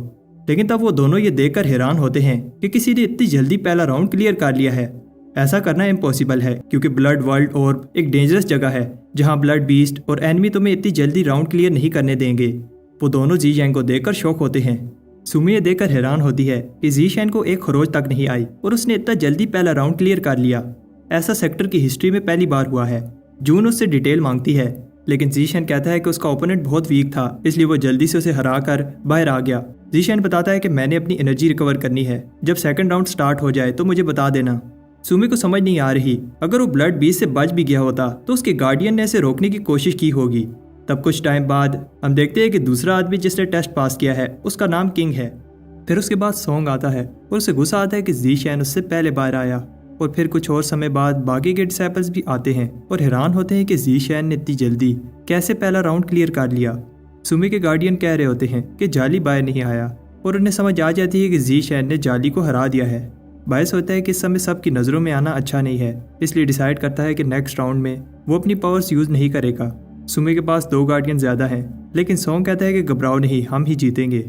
लेकिन तब वो दोनों ये देखकर हैरान होते हैं कि किसी ने इतनी जल्दी पहला राउंड क्लियर कर लिया है। ऐसा करना इम्पॉसिबल है, क्योंकि ब्लड वर्ल्ड और एक डेंजरस जगह है जहां ब्लड बीस्ट और एनिमी तुम्हें इतनी जल्दी राउंड क्लियर नहीं करने देंगे। वो दोनों जी शैन को देखकर शॉक होते हैं। सुमी ये देखकर हैरान होती है कि जी शैन को एक खरोच तक नहीं आई और उसने इतना जल्दी पहला राउंड क्लियर कर लिया। ऐसा सेक्टर की हिस्ट्री में पहली बार हुआ है। जून उससे डिटेल मांगती है, लेकिन जी शैन कहता है कि उसका ओपोनेंट बहुत वीक था, इसलिए वो जल्दी से उसे हरा कर बाहर आ गया। जी शैन बताता है कि मैंने अपनी एनर्जी रिकवर करनी है, जब सेकंड राउंड स्टार्ट हो जाए तो मुझे बता देना। सुमी को समझ नहीं आ रही, अगर वो ब्लड बीस से बच भी गया होता तो उसके गार्डियन ने इसे रोकने की कोशिश की होगी। तब कुछ टाइम बाद हम देखते हैं कि दूसरा आदमी जिसने टेस्ट पास किया है उसका नाम किंग है। फिर उसके बाद सॉन्ग आता है और उसे गुस्सा आता है कि जी शैन उससे पहले बाहर आया। और फिर कुछ और समय बाद बाकी के डिसाइपल्स भी आते हैं और हैरान होते हैं कि जी शैन ने इतनी जल्दी कैसे पहला राउंड क्लियर कर लिया। सुमी के गार्डियन कह रहे होते हैं कि जाली बाहर नहीं आया और उन्हें समझ आ जाती है कि जी शैन ने जाली को हरा दिया है। बायस होता है कि इस समय सबकी नज़रों में आना अच्छा नहीं है, इसलिए डिसाइड करता है कि नेक्स्ट राउंड में वो अपनी पावर्स यूज़ नहीं करेगा। सुमी के पास 2 गार्डियन ज़्यादा हैं, लेकिन सॉन्ग कहता है कि घबराओ नहीं, हम ही जीतेंगे।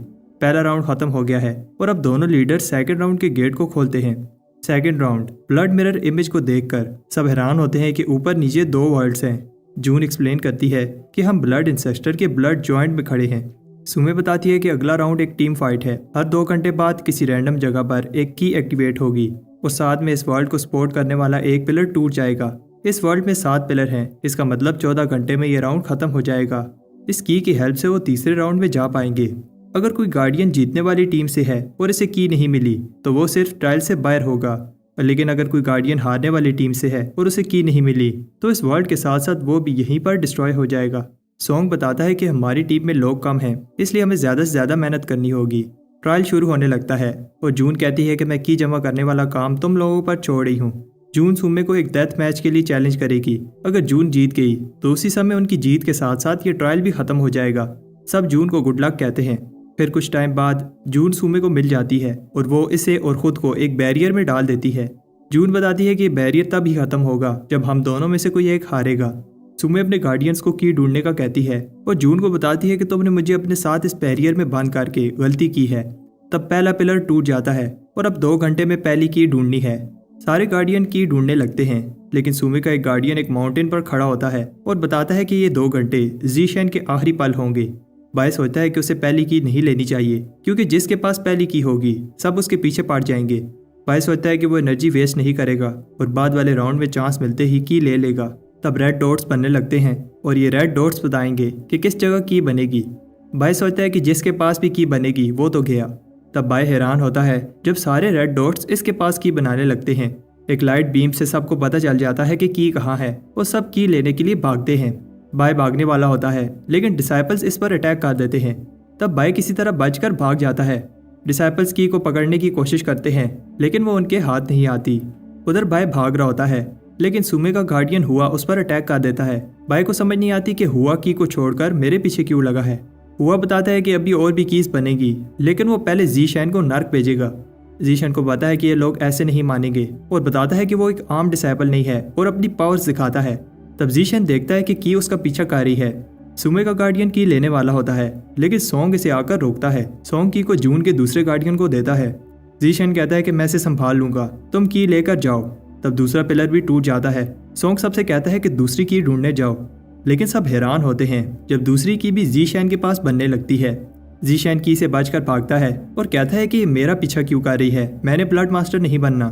पहला राउंड खत्म हो गया है और अब दोनों लीडर सेकंड राउंड के गेट को खोलते हैं। Second round blood mirror image को देखकर सब हैरान होते हैं कि ऊपर नीचे 2 वर्ल्ड्स हैं। जून एक्सप्लेन करती है कि हम ब्लड इंसेस्टर के ब्लड जॉइंट में खड़े हैं। सुमे बताती है कि अगला राउंड एक टीम फाइट है। हर 2 घंटे बाद किसी रैंडम जगह पर एक की एक्टिवेट होगी और साथ में इस वर्ल्ड को सपोर्ट करने वाला एक पिलर टूट जाएगा। इस वर्ल्ड में 7 पिलर हैं, इसका मतलब 14 घंटे में ये राउंड खत्म हो जाएगा। इस की हेल्प से वो तीसरे राउंड में जा पाएंगे। अगर कोई गार्डियन जीतने वाली टीम से है और इसे की नहीं मिली तो वो सिर्फ ट्रायल से बाहर होगा, लेकिन अगर कोई गार्डियन हारने वाली टीम से है और उसे की नहीं मिली तो इस वर्ल्ड के साथ साथ वो भी यहीं पर डिस्ट्रॉय हो जाएगा। सॉन्ग बताता है कि हमारी टीम में लोग कम हैं, इसलिए हमें ज़्यादा से ज़्यादा मेहनत करनी होगी। ट्रायल शुरू होने लगता है और जून कहती है कि मैं की जमा करने वाला काम तुम लोगों पर छोड़ रही हूँ। जून सुमे को एक डेथ मैच के लिए चैलेंज करेगी। अगर जून जीत गई तो उसी समय उनकी जीत के साथ साथ ये ट्रायल भी खत्म हो जाएगा। सब जून को गुड लक कहते हैं। फिर कुछ टाइम बाद जून सुमे को मिल जाती है और वो इसे और खुद को एक बैरियर में डाल देती है। जून बताती है कि बैरियर तब ही खत्म होगा जब हम दोनों में से कोई एक हारेगा। सुमे अपने गार्डियंस को की ढूंढने का कहती है और जून को बताती है कि तुमने मुझे अपने साथ इस बैरियर में बंद करके गलती की है। तब पहला पिलर टूट जाता है और अब 2 घंटे में पहली की ढूंढनी है। सारे गार्डियन की ढूंढने लगते हैं, लेकिन सुमे का एक गार्डियन एक माउंटेन पर खड़ा होता है और बताता है कि ये 2 घंटे जी शैन के आखिरी पल होंगे। बायस होता है कि उसे पहली की नहीं लेनी चाहिए, क्योंकि जिसके पास पहली की होगी सब उसके पीछे पड़ जाएंगे। बायस होता है कि वो एनर्जी वेस्ट नहीं करेगा और बाद वाले राउंड में चांस मिलते ही की ले लेगा। तब रेड डॉट्स बनने लगते हैं और ये रेड डॉट्स बताएंगे कि किस जगह की बनेगी। बायस होता है कि जिसके पास भी की बनेगी वो तो गया। तब बाय हैरान होता है जब सारे रेड डॉट्स इसके पास की बनाने लगते हैं। एक लाइट बीम से सबको पता चल जाता है कि की कहाँ है और सब की लेने के लिए भागते हैं। बाय भागने वाला होता है, लेकिन डिसाइपल्स इस पर अटैक कर देते हैं। तब बाय किसी तरह बचकर भाग जाता है। डिसाइपल्स की को पकड़ने की कोशिश करते हैं, लेकिन वो उनके हाथ नहीं आती। उधर बाय भाग रहा होता है, लेकिन सुमे का गार्डियन हुआ उस पर अटैक कर देता है। बाय को समझ नहीं आती कि हुआ की को छोड़कर मेरे पीछे क्यों लगा है। हुआ बताता है कि अभी और भी कीज बनेगी, लेकिन वो पहले जी शैन को नर्क भेजेगा। जी शैन को पता है कि ये लोग ऐसे नहीं मानेंगे और बताता है कि वो एक आम डिसाइपल नहीं है और अपनी पावर्स दिखाता है। तब जी शैन देखता है कि की उसका पीछा कर रही है। सुमे का गार्डियन की लेने वाला होता है, लेकिन सॉन्ग इसे आकर रोकता है। सॉन्ग की को जून के दूसरे गार्डियन को देता है। जी शैन कहता है कि मैं इसे संभाल लूंगा, तुम की लेकर जाओ। तब दूसरा पिलर भी टूट जाता है। सॉन्ग सबसे कहता है कि दूसरी की ढूंढने जाओ। लेकिन सब हैरान होते हैं जब दूसरी की भी जीशैन के पास बनने लगती है। जीशैन की से बचकर भागता है और कहता है कि ये मेरा पीछा क्यों कर रही है, मैंने ब्लड मास्टर नहीं बनना।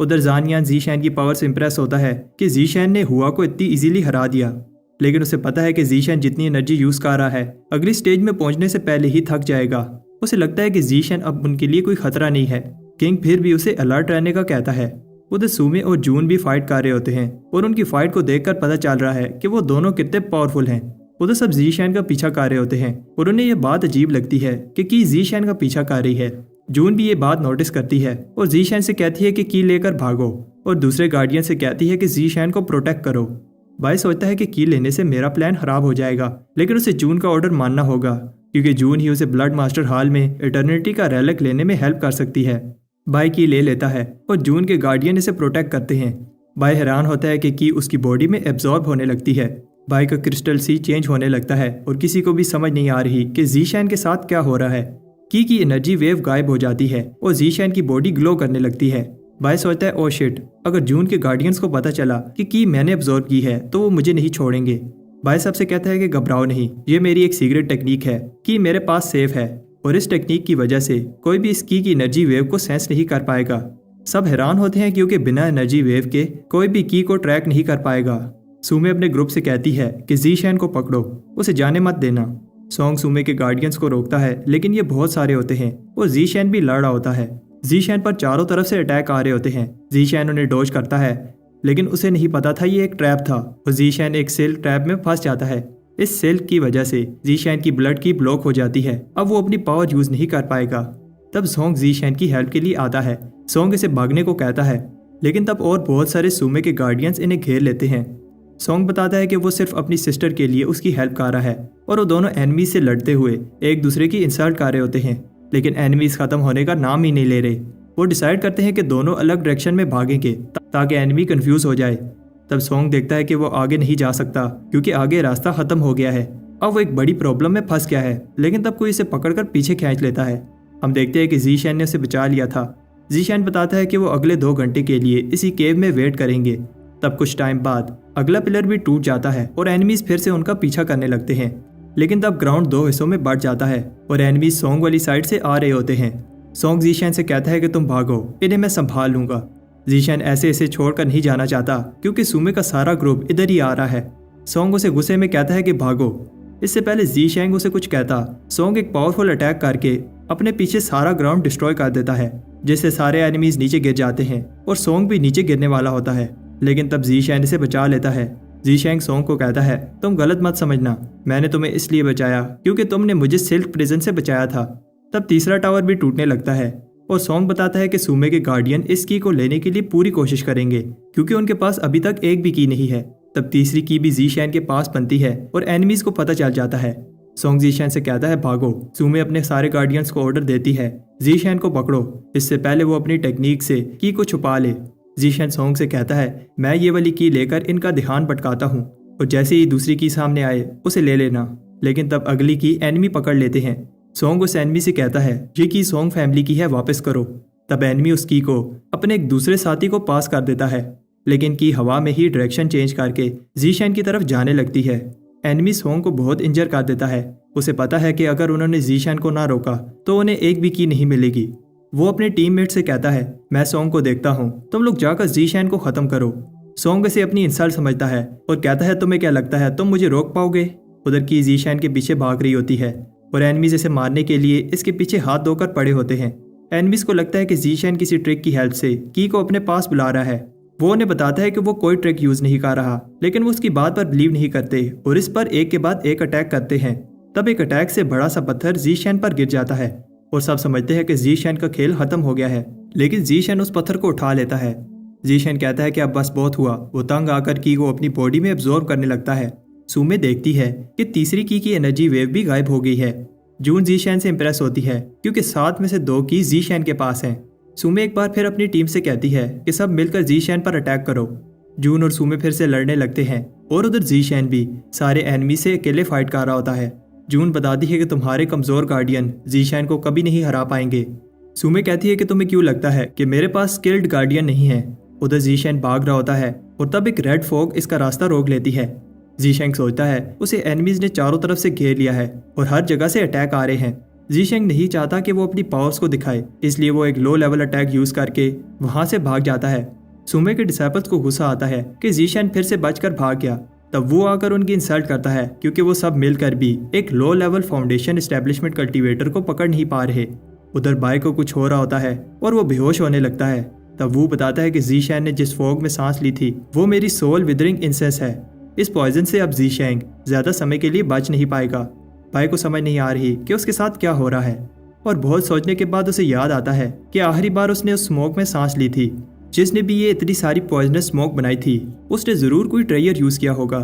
उधर जानियान जीशैन की पावर से इंप्रेस होता है कि जीशैन ने हुआ को इतनी इजीली हरा दिया, लेकिन उसे पता है कि जीशैन जितनी एनर्जी यूज कर रहा है अगली स्टेज में पहुंचने से पहले ही थक जाएगा। उसे लगता है कि जीशैन अब उनके लिए कोई खतरा नहीं है। किंग फिर भी उसे अलर्ट रहने का कहता है। उधर सुमे और जून भी फाइट कर रहे होते हैं और उनकी फाइट को देखकर पता चल रहा है कि वो दोनों कितने पावरफुल हैं। उधर सब जीशैन का पीछा कर रहे होते हैं और उन्हें यह बात अजीब लगती है कि की जीशैन का पीछा कर रही है। जून भी ये बात नोटिस करती है और जीशैन से कहती है कि की लेकर भागो और दूसरे गार्डियन से कहती है कि जीशैन को प्रोटेक्ट करो। बाई सोचता है कि की लेने से मेरा प्लान खराब हो जाएगा, लेकिन उसे जून का ऑर्डर मानना होगा क्योंकि जून ही उसे ब्लड मास्टर हॉल में इटर्निटी का रेलिक लेने में हेल्प कर सकती है। बाई की ले लेता है और जून के गार्डियन इसे प्रोटेक्ट करते हैं। बाई हैरान होता है कि की उसकी बॉडी में एब्जॉर्ब होने लगती है। बाई का क्रिस्टल सी चेंज होने लगता है और किसी को भी समझ नहीं आ रही कि जीशैन के साथ क्या हो रहा है। की एनर्जी वेव गायब हो जाती है और जीशैन की बॉडी ग्लो करने लगती है। बाई सोचता है ओ शिट, अगर जून के गार्डियंस को पता चला कि की मैंने एब्जॉर्ब की है तो वो मुझे नहीं छोड़ेंगे। बाई सबसे कहता है कि घबराओ नहीं, ये मेरी एक सीक्रेट टेक्निक है कि मेरे पास सेफ है और इस टेक्निक की वजह से कोई भी इस की एनर्जी वेव को सेंस नहीं कर पाएगा। सब हैरान होते हैं क्योंकि बिना एनर्जी वेव के कोई भी की को ट्रैक नहीं कर पाएगा। सुमे अपने ग्रुप से कहती है कि जीशैन को पकड़ो, उसे जाने मत देना। सॉन्ग सुमे के गार्डियंस को रोकता है लेकिन ये बहुत सारे होते हैं और जीशैन भी लड़ रहा होता है। जीशैन पर चारों तरफ से अटैक आ रहे होते हैं। जीशैन उन्हें डॉज करता है लेकिन उसे नहीं पता था ये एक ट्रैप था और जीशैन एक सेल ट्रैप में फंस जाता है। इस सेल की वजह से जीशैन की ब्लड की ब्लॉक हो जाती है, अब वो अपनी पावर यूज नहीं कर पाएगा। तब सॉन्ग जीशैन की हेल्प के लिए आता है। सॉन्ग इसे भागने को कहता है लेकिन तब और बहुत सारे सुमे के गार्डियंस इन्हें घेर लेते हैं। सॉन्ग बताता है कि वो सिर्फ अपनी सिस्टर के लिए उसकी हेल्प कर रहा है और वो दोनों एनिमीज से लड़ते हुए एक दूसरे की इंसल्ट कर रहे होते हैं, लेकिन एनिमीज खत्म होने का नाम ही नहीं ले रहे। वो डिसाइड करते हैं कि दोनों अलग डायरेक्शन में भागेंगे ताकि एनिमी कंफ्यूज हो जाए। तब सॉन्ग देखता है कि वो आगे नहीं जा सकता क्योंकि आगे रास्ता खत्म हो गया है। अब वो एक बड़ी प्रॉब्लम में फंस गया है, लेकिन तब कोई इसे पकड़कर पीछे खींच लेता है। हम देखते हैं कि जीशैन ने उसे बचा लिया था। जीशैन बताता है कि वो अगले 2 घंटे के लिए इसी केव में वेट करेंगे। तब कुछ टाइम बाद अगला पिलर भी टूट जाता है और एनिमीज फिर से उनका पीछा करने लगते हैं, लेकिन तब ग्राउंड 2 हिस्सों में बढ़ जाता है और एनिमीज सॉन्ग वाली साइड से आ रहे होते हैं। सॉन्ग जीशैन से कहता है कि तुम भागो, इन्हें मैं संभाल लूंगा। जीशैन ऐसे इसे छोड़कर नहीं जाना चाहता क्योंकि सुमे का सारा ग्रुप इधर ही आ रहा है। सॉन्ग उसे गुस्से में कहता है कि भागो। इससे पहले जीशैंग उसे कुछ कहता, सॉन्ग एक पावरफुल अटैक करके अपने पीछे सारा ग्राउंड डिस्ट्रॉय कर देता है, जिससे सारे एनिमीज नीचे गिर जाते हैं और सॉन्ग भी नीचे गिरने वाला होता है, लेकिन तब जीशैन इसे बचा लेता है। जीशैंग सॉन्ग को कहता है तुम गलत मत समझना, मैंने तुम्हें इसलिए बचाया क्योंकि तुमने मुझे सिल्क प्रिजन से बचाया था। तब तीसरा टावर भी टूटने लगता है और सॉन्ग बताता है कि सुमे के गार्डियन इस की को लेने के लिए पूरी कोशिश करेंगे क्योंकि उनके पास अभी तक एक भी की नहीं है। तब तीसरी की भी जीशैन के पास बनती है और एनिमीज को पता चल जाता है। सॉन्ग जीशैन से कहता है भागो। सुमे अपने सारे गार्डियंस को ऑर्डर देती है जीशैन को पकड़ो, इससे पहले वो अपनी टेक्निक से की को छुपा ले। जीशैन सॉन्ग से कहता है मैं ये वाली की लेकर इनका ध्यान भटकाता हूँ और जैसे ही दूसरी की सामने आए उसे ले लेना, लेकिन तब अगली की एनिमी पकड़ लेते हैं। सॉन्ग उस एनिमी से कहता है ये की सॉन्ग फैमिली की है, वापस करो। तब एनिमी उस की को अपने एक दूसरे साथी को पास कर देता है, लेकिन की हवा में ही डायरेक्शन चेंज करके जीशैन की तरफ जाने लगती है। एनिमी सॉन्ग को बहुत इंजर कर देता है। उसे पता है कि अगर उन्होंने जीशैन को ना रोका तो उन्हें एक भी की नहीं मिलेगी। वो अपने टीममेट से कहता है मैं सॉन्ग को देखता हूँ, तुम लोग जाकर जीशैन को खत्म करो। सॉन्ग इसे अपनी इंसल्ट समझता है और कहता है तुम्हें क्या लगता है तुम मुझे रोक पाओगे। उधर की जीशैन के पीछे भाग रही होती है और एनिमीज इसे मारने के लिए इसके पीछे हाथ धोकर पड़े होते हैं। एनिमीज को लगता है कि जीशैन किसी ट्रिक की हेल्प से की को अपने पास बुला रहा है। वो उन्हें बताता है कि वो कोई ट्रिक यूज नहीं कर रहा, लेकिन वो उसकी बात पर बिलीव नहीं करते और इस पर एक के बाद एक अटैक करते हैं। तब एक अटैक से बड़ा सा पत्थर जीशैन पर गिर जाता है और सब समझते हैं कि जीशैन का खेल खत्म हो गया है, लेकिन जीशैन उस पत्थर को उठा लेता है। जीशैन कहता है कि अब बस बहुत हुआ। वो तंग आकर की को अपनी बॉडी में एब्जॉर्ब करने लगता है। सुमे देखती है कि तीसरी की एनर्जी वेव भी गायब हो गई है। जून जीशैन से इंप्रेस होती है क्योंकि 7 में से 2 की जीशैन के पास हैं। सुमे एक बार फिर अपनी टीम से कहती है कि सब मिलकर जीशैन पर अटैक करो। जून और सुमे फिर से लड़ने लगते हैं और उधर जीशैन भी सारे एनिमी से अकेले फाइट कर रहा होता है। जून बताती है कि तुम्हारे कमजोर गार्डियन जीशैन को कभी नहीं हरा पाएंगे। सुमे कहती है कि तुम्हें क्यों लगता है कि मेरे पास स्किल्ड गार्डियन नहीं है। उधर जीशैन भाग रहा होता है और तब एक रेड फॉग इसका रास्ता रोक लेती है। जीशेंग सोचता है उसे एनिमीज ने चारों तरफ से घेर लिया है और हर जगह से अटैक आ रहे हैं। जीशेंग नहीं चाहता कि वो अपनी पावर्स को दिखाए, इसलिए वो एक लो लेवल अटैक यूज करके वहां से भाग जाता है। सुमे के डिसाइपल्स को गुस्सा आता है कि जीशेंग फिर से बचकर भाग गया। तब वो आकर उनकी इंसल्ट करता है क्योंकि वो सब मिलकर भी एक low level foundation establishment cultivator को पकड़ नहीं पा रहे। उधर बाय को कुछ हो रहा होता है और वो बेहोश होने लगता है। तब वो बताता है कि जीशेंग ने जिस फॉग में सांस ली थी वो मेरी सोल विदरिंग इंसेंस है। इस पॉइजन से अब जीशेंग ज्यादा समय के लिए बच नहीं पाएगा। बाय को समझ नहीं आ रही कि उसके साथ क्या हो रहा है और बहुत सोचने के बाद उसे याद आता है कि आखिरी बार उसने उस स्मोक में सांस ली थी जिसने भी ये इतनी सारी पॉइजनस स्मोक बनाई थी। उसने जरूर कोई ट्रेयर यूज किया होगा।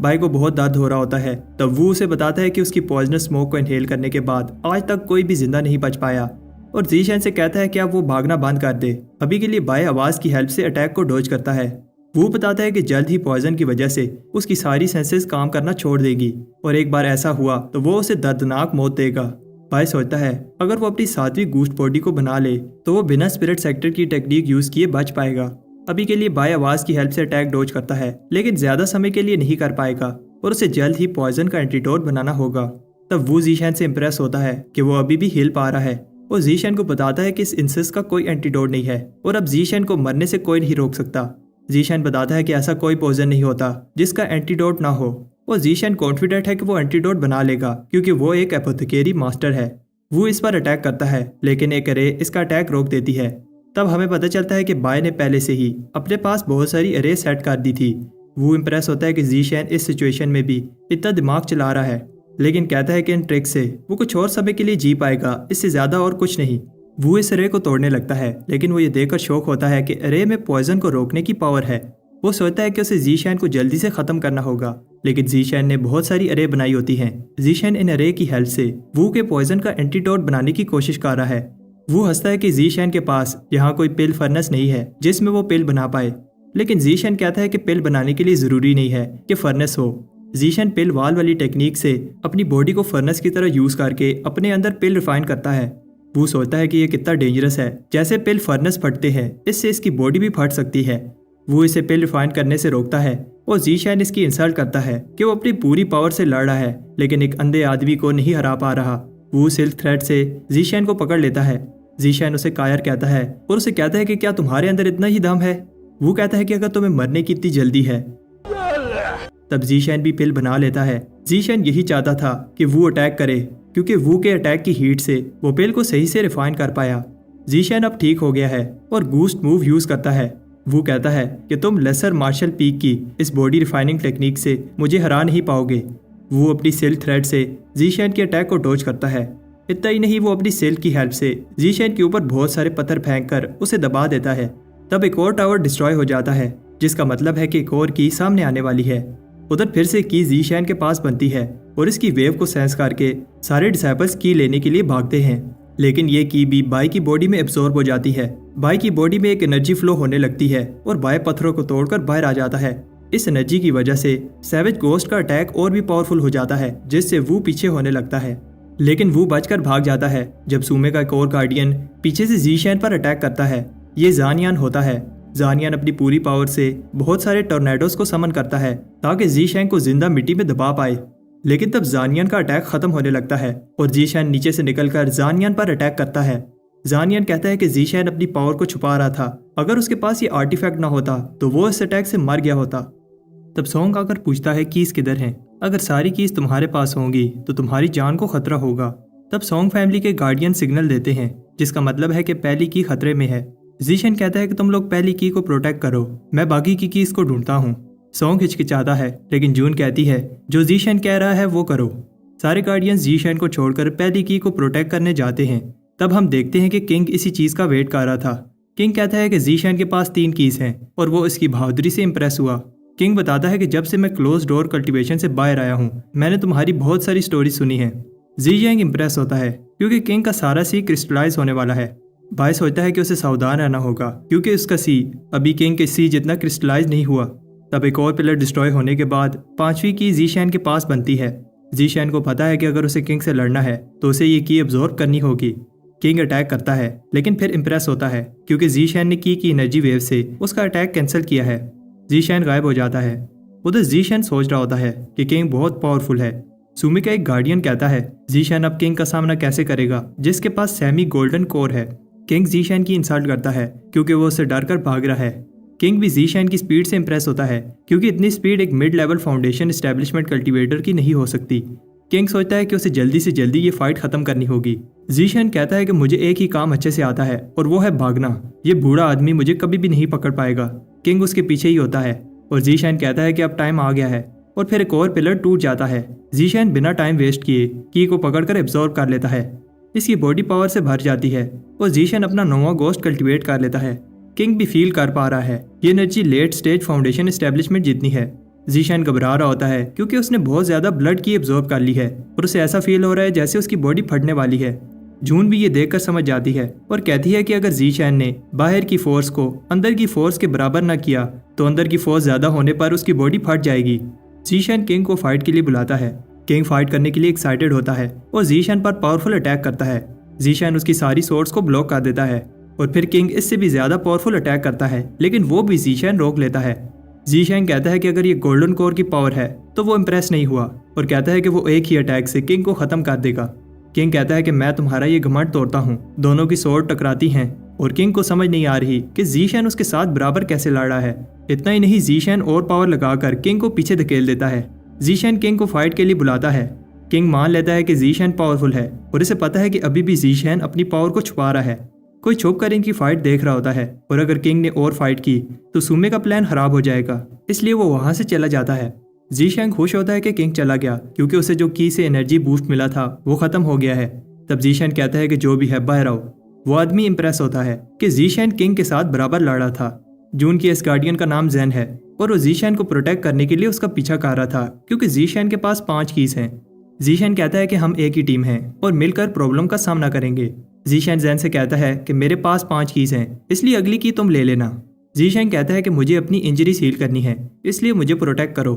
बाय को बहुत दर्द हो रहा होता है। तब वो उसे बताता है कि उसकी पॉइजनस स्मोक को इनहेल करने के बाद आज तक कोई भी जिंदा नहीं बच पाया और जीशेंग से कहता है कि अब वो भागना बंद कर दे। अभी के लिए बाय आवाज की हेल्प से अटैक को डॉज करता है। वो बताता है कि जल्द ही पॉइजन की वजह से उसकी सारी सेंसेस काम करना छोड़ देगी और एक बार ऐसा हुआ तो वो उसे दर्दनाक मौत देगा। बाय सोचता है अगर वो अपनी 7वीं गूस्ट बॉडी को बना ले तो वो बिना स्पिरिट सेक्टर की टेक्निक यूज किए बच पाएगा। अभी के लिए बाय आवाज की हेल्प से अटैक डॉज करता है लेकिन ज्यादा समय के लिए नहीं कर पाएगा और उसे जल्द ही पॉइजन का एंटीडोट बनाना होगा। तब वो जीशेंग से इम्प्रेस होता है कि वो अभी भी हिल पा रहा है और जीशेंग को बताता है कि इस इंसेस का कोई एंटीडोट नहीं है और अब जीशेंग को मरने से कोई नहीं रोक सकता। जीशेंग बताता है कि ऐसा कोई पॉइजन नहीं होता जिसका एंटीडोट ना हो और जीशेंग कॉन्फिडेंट है कि वो एंटीडोट बना लेगा क्योंकि वो एक एपोथेकेरी मास्टर है। वो इस पर अटैक करता है लेकिन एक अरे इसका अटैक रोक देती है। तब हमें पता चलता है कि बाय ने पहले से ही अपने पास बहुत सारी अरे सेट कर दी थी। वो इम्प्रेस होता है कि जीशेंग इस सिचुएशन में भी इतना दिमाग चला रहा है लेकिन कहता है कि इन ट्रिक से वो कुछ और समय के लिए जी पाएगा, इससे ज्यादा और कुछ नहीं। वो इस अरे को तोड़ने लगता है लेकिन वो ये देखकर शौक होता है कि अरे में पॉइजन को रोकने की पावर है। वो सोचता है कि उसे जीशेंग को जल्दी से खत्म करना होगा लेकिन जीशेंग ने बहुत सारी अरे बनाई होती हैं। जीशेंग इन अरे की हेल्प से वो के पॉइजन का एंटीडोट बनाने की कोशिश कर रहा है। वो हंसता है कि जीशेंग के पास यहाँ कोई पिल फर्नेस नहीं है जिसमें वो पिल बना पाए, लेकिन जीशेंग कहता है कि पिल बनाने के लिए जरूरी नहीं है कि फर्नेस हो। जीशेंग पिल वाल वाली टेक्निक से अपनी बॉडी को फर्नेस की तरह यूज करके अपने अंदर पिल रिफाइन करता है। वो सोचता है कि ये कितना डेंजरस है, जैसे पिल फर्नेस फटते हैं इससे इसकी बॉडी भी फट सकती है। वो इसे पिल रिफाइन करने से रोकता है और जीशेंग इसकी इंसल्ट करता है कि वो अपनी पूरी पावर से लड़ रहा है लेकिन एक अंधे आदमी को नहीं हरा पा रहा। वो सिल्क थ्रेड से जीशेंग को पकड़ लेता है। जीशेंग उसे कायर कहता है और उसे कहता है कि क्या तुम्हारे अंदर इतना ही दम है। वो कहता है कि अगर तुम्हें मरने की इतनी जल्दी है। तब जीशेंग भी पिल बना लेता है। जीशेंग यही चाहता था कि वो अटैक करे क्योंकि वो के अटैक की हीट से वो पिल को सही से रिफाइन कर पाया। जीशेंग अब ठीक हो गया है और गूस्ट मूव यूज करता है। वो कहता है कि तुम लेसर मार्शल पीक की इस बॉडी रिफाइनिंग टेक्निक से मुझे हरा नहीं पाओगे। वो अपनी सिल्क थ्रेड से जीशेंग के अटैक को डॉज करता है। इतना ही नहीं, वो अपनी सिल्क की हेल्प से जीशेंग के ऊपर बहुत सारे पत्थर फेंक कर उसे दबा देता है। तब एक और टावर डिस्ट्रॉय हो जाता है जिसका मतलब है कि एक और की सामने आने वाली है। उधर फिर से की जीशेंग के पास बनती है और इसकी वेव को सेंस करके सारे डिसाइपल्स की लेने के लिए भागते हैं, लेकिन ये की भी बाय की बॉडी में एब्जॉर्ब हो जाती है। बाय की बॉडी में एक एनर्जी फ्लो होने लगती है और बाय पत्थरों को तोड़कर बाहर आ जाता है। इस एनर्जी की वजह से सैवेज गोस्ट का अटैक और भी पावरफुल हो जाता है जिससे वो पीछे होने लगता है, लेकिन वो बचकर भाग जाता है जब सुमे का एक और गार्डियन पीछे से जीशेंग पर अटैक करता है। ये जानियान होता है। जानियान अपनी पूरी पावर से बहुत सारे टॉर्नेडोस को समन करता है ताकि जीशेंग को जिंदा मिट्टी में दबा पाए, लेकिन तब जानियान का अटैक खत्म होने लगता है और जीशेंग नीचे से निकलकर जानियान पर अटैक करता है। जानियान कहता है कि जीशेंग अपनी पावर को छुपा रहा था, अगर उसके पास ये आर्टिफैक्ट ना होता तो वो इस अटैक से मर गया होता। तब सोंग आकर पूछता है कीज किधर हैं? अगर सारी कीज तुम्हारे पास होंगी तो तुम्हारी जान को खतरा होगा। तब सोंग फैमिली के गार्डियन सिग्नल देते हैं जिसका मतलब है कि पहली की खतरे में है। जीशेंग कहता है कि तुम लोग पहली की को प्रोटेक्ट करो, मैं बाकी की कीज को ढूंढता हूँ। सोंग हिचकिचाता है लेकिन जून कहती है जो जीशेंग कह रहा है वो करो। सारे गार्डियंस जीशेंग को छोड़कर पहली की को प्रोटेक्ट करने जाते हैं। तब हम देखते हैं कि किंग इसी चीज का वेट कर रहा था। किंग कहता है कि जीशेंग के पास 3 कीज हैं और वो इसकी बहादुरी से इंप्रेस हुआ। किंग बताता है कि जब से मैं क्लोज डोर कल्टीवेशन से बाहर आया हूँ मैंने तुम्हारी बहुत सारी स्टोरी सुनी है। जीशेंग इंप्रेस होता है क्योंकि किंग का सारा सी क्रिस्टलाइज होने वाला है। बाय सोचता है कि उसे सावधान रहना होगा क्योंकि उसका सी अभी किंग के सी जितना क्रिस्टलाइज नहीं हुआ। तब एक और पिलर डिस्ट्रॉय होने के बाद 5वीं की जीशेंग के पास बनती है। जीशेंग को पता है कि अगर उसे किंग से लड़ना है तो उसे ये की अब्जॉर्ब करनी होगी। किंग अटैक करता है लेकिन फिर इंप्रेस होता है क्योंकि जीशेंग ने की एनर्जी वेव से उसका अटैक कैंसिल किया है। जीशेंग गायब हो जाता है। उधर जीशन सोच रहा होता है कि किंग बहुत पावरफुल है। सुमी का एक गार्डियन कहता है जीशन अब किंग का सामना कैसे करेगा जिसके पास सेमी गोल्डन कोर है। किंग जीशन की इंसल्ट करता है क्योंकि वो उससे डर कर भाग रहा है। किंग भी जीशन की स्पीड से इंप्रेस होता है क्योंकि इतनी स्पीड एक mid level foundation establishment cultivator की नहीं हो सकती। किंग सोचता है कि उसे जल्दी से जल्दी ये फाइट खत्म करनी होगी। जीशन कहता है कि मुझे एक ही काम अच्छे से आता है और वो है भागना। ये बूढ़ा आदमी मुझे कभी भी नहीं पकड़ पाएगा। किंग उसके पीछे ही होता है और जीशन कहता है कि अब टाइम आ गया है और फिर एक और पिलर टूट जाता है। जीशन बिना टाइम वेस्ट किए की को पकड़कर एब्जॉर्ब कर लेता है। इसकी बॉडी पावर से भर जाती है और जीशन अपना नोवा गोस्ट कल्टीवेट कर लेता है। किंग भी फील कर पा रहा है ये energy late stage foundation establishment जितनी है। जीशन घबरा रहा होता है क्योंकि उसने बहुत ज्यादा ब्लड की एब्जॉर्ब कर ली है और उसे ऐसा फील हो रहा है जैसे उसकी बॉडी फटने वाली है। जून भी ये देखकर समझ जाती है और कहती है कि अगर जीशन ने बाहर की फोर्स को अंदर की फोर्स के बराबर न किया तो अंदर की फोर्स ज्यादा होने पर उसकी बॉडी फट जाएगी। जीशन किंग को फाइट के लिए बुलाता है। किंग फाइट करने के लिए एक्साइटेड होता है और जीशन पर पावरफुल अटैक करता है। जीशन उसकी सारी सोर्स को ब्लॉक कर देता है और फिर किंग इससे भी ज्यादा पावरफुल अटैक करता है लेकिन वो भी जीशन रोक लेता है। जीशन कहता है कि अगर ये गोल्डन कोर की पावर है तो वो इम्प्रेस नहीं हुआ और कहता है कि वो एक ही अटैक से किंग को खत्म कर देगा। किंग कहता है कि मैं तुम्हारा ये घमंड तोड़ता हूँ। दोनों की स्वॉर्ड टकराती हैं और किंग को समझ नहीं आ रही कि जीशन उसके साथ बराबर कैसे लड़ रहा है। इतना ही नहीं जीशन और पावर लगाकर किंग को पीछे धकेल देता है। जीशन किंग को फाइट के लिए बुलाता है। किंग मान लेता है कि जीशन पावरफुल है और इसे पता है कि अभी भी जीशन अपनी पावर को छुपा रहा है। कोई छुप कर इनकी फाइट देख रहा होता है और अगर किंग ने और फाइट की तो सुमे का प्लान खराब हो जाएगा, इसलिए वो वहां से चला जाता है। जीशैंग खुश होता है कि किंग चला गया क्योंकि उसे जो की से एनर्जी बूस्ट मिला था वो खत्म हो गया है। तब जीशन कहता है कि जो भी है बाहर आओ। वो आदमी इंप्रेस होता है कि जीशन किंग के साथ बराबर लड़ा था। जून की इस गार्डियन का नाम जैन है और वो जीशन को प्रोटेक्ट करने के लिए उसका पीछा कर रहा था क्योंकि जीशन के पास 5 कीज हैं। जीशन कहता है कि हम एक ही टीम हैं और मिलकर प्रॉब्लम का सामना करेंगे। जीशन जैन से कहता है कि मेरे पास 5 कीज हैं, इसलिए अगली की तुम ले लेना। जीशेंग कहता है कि मुझे अपनी इंजरी सील करनी है, इसलिए मुझे प्रोटेक्ट करो।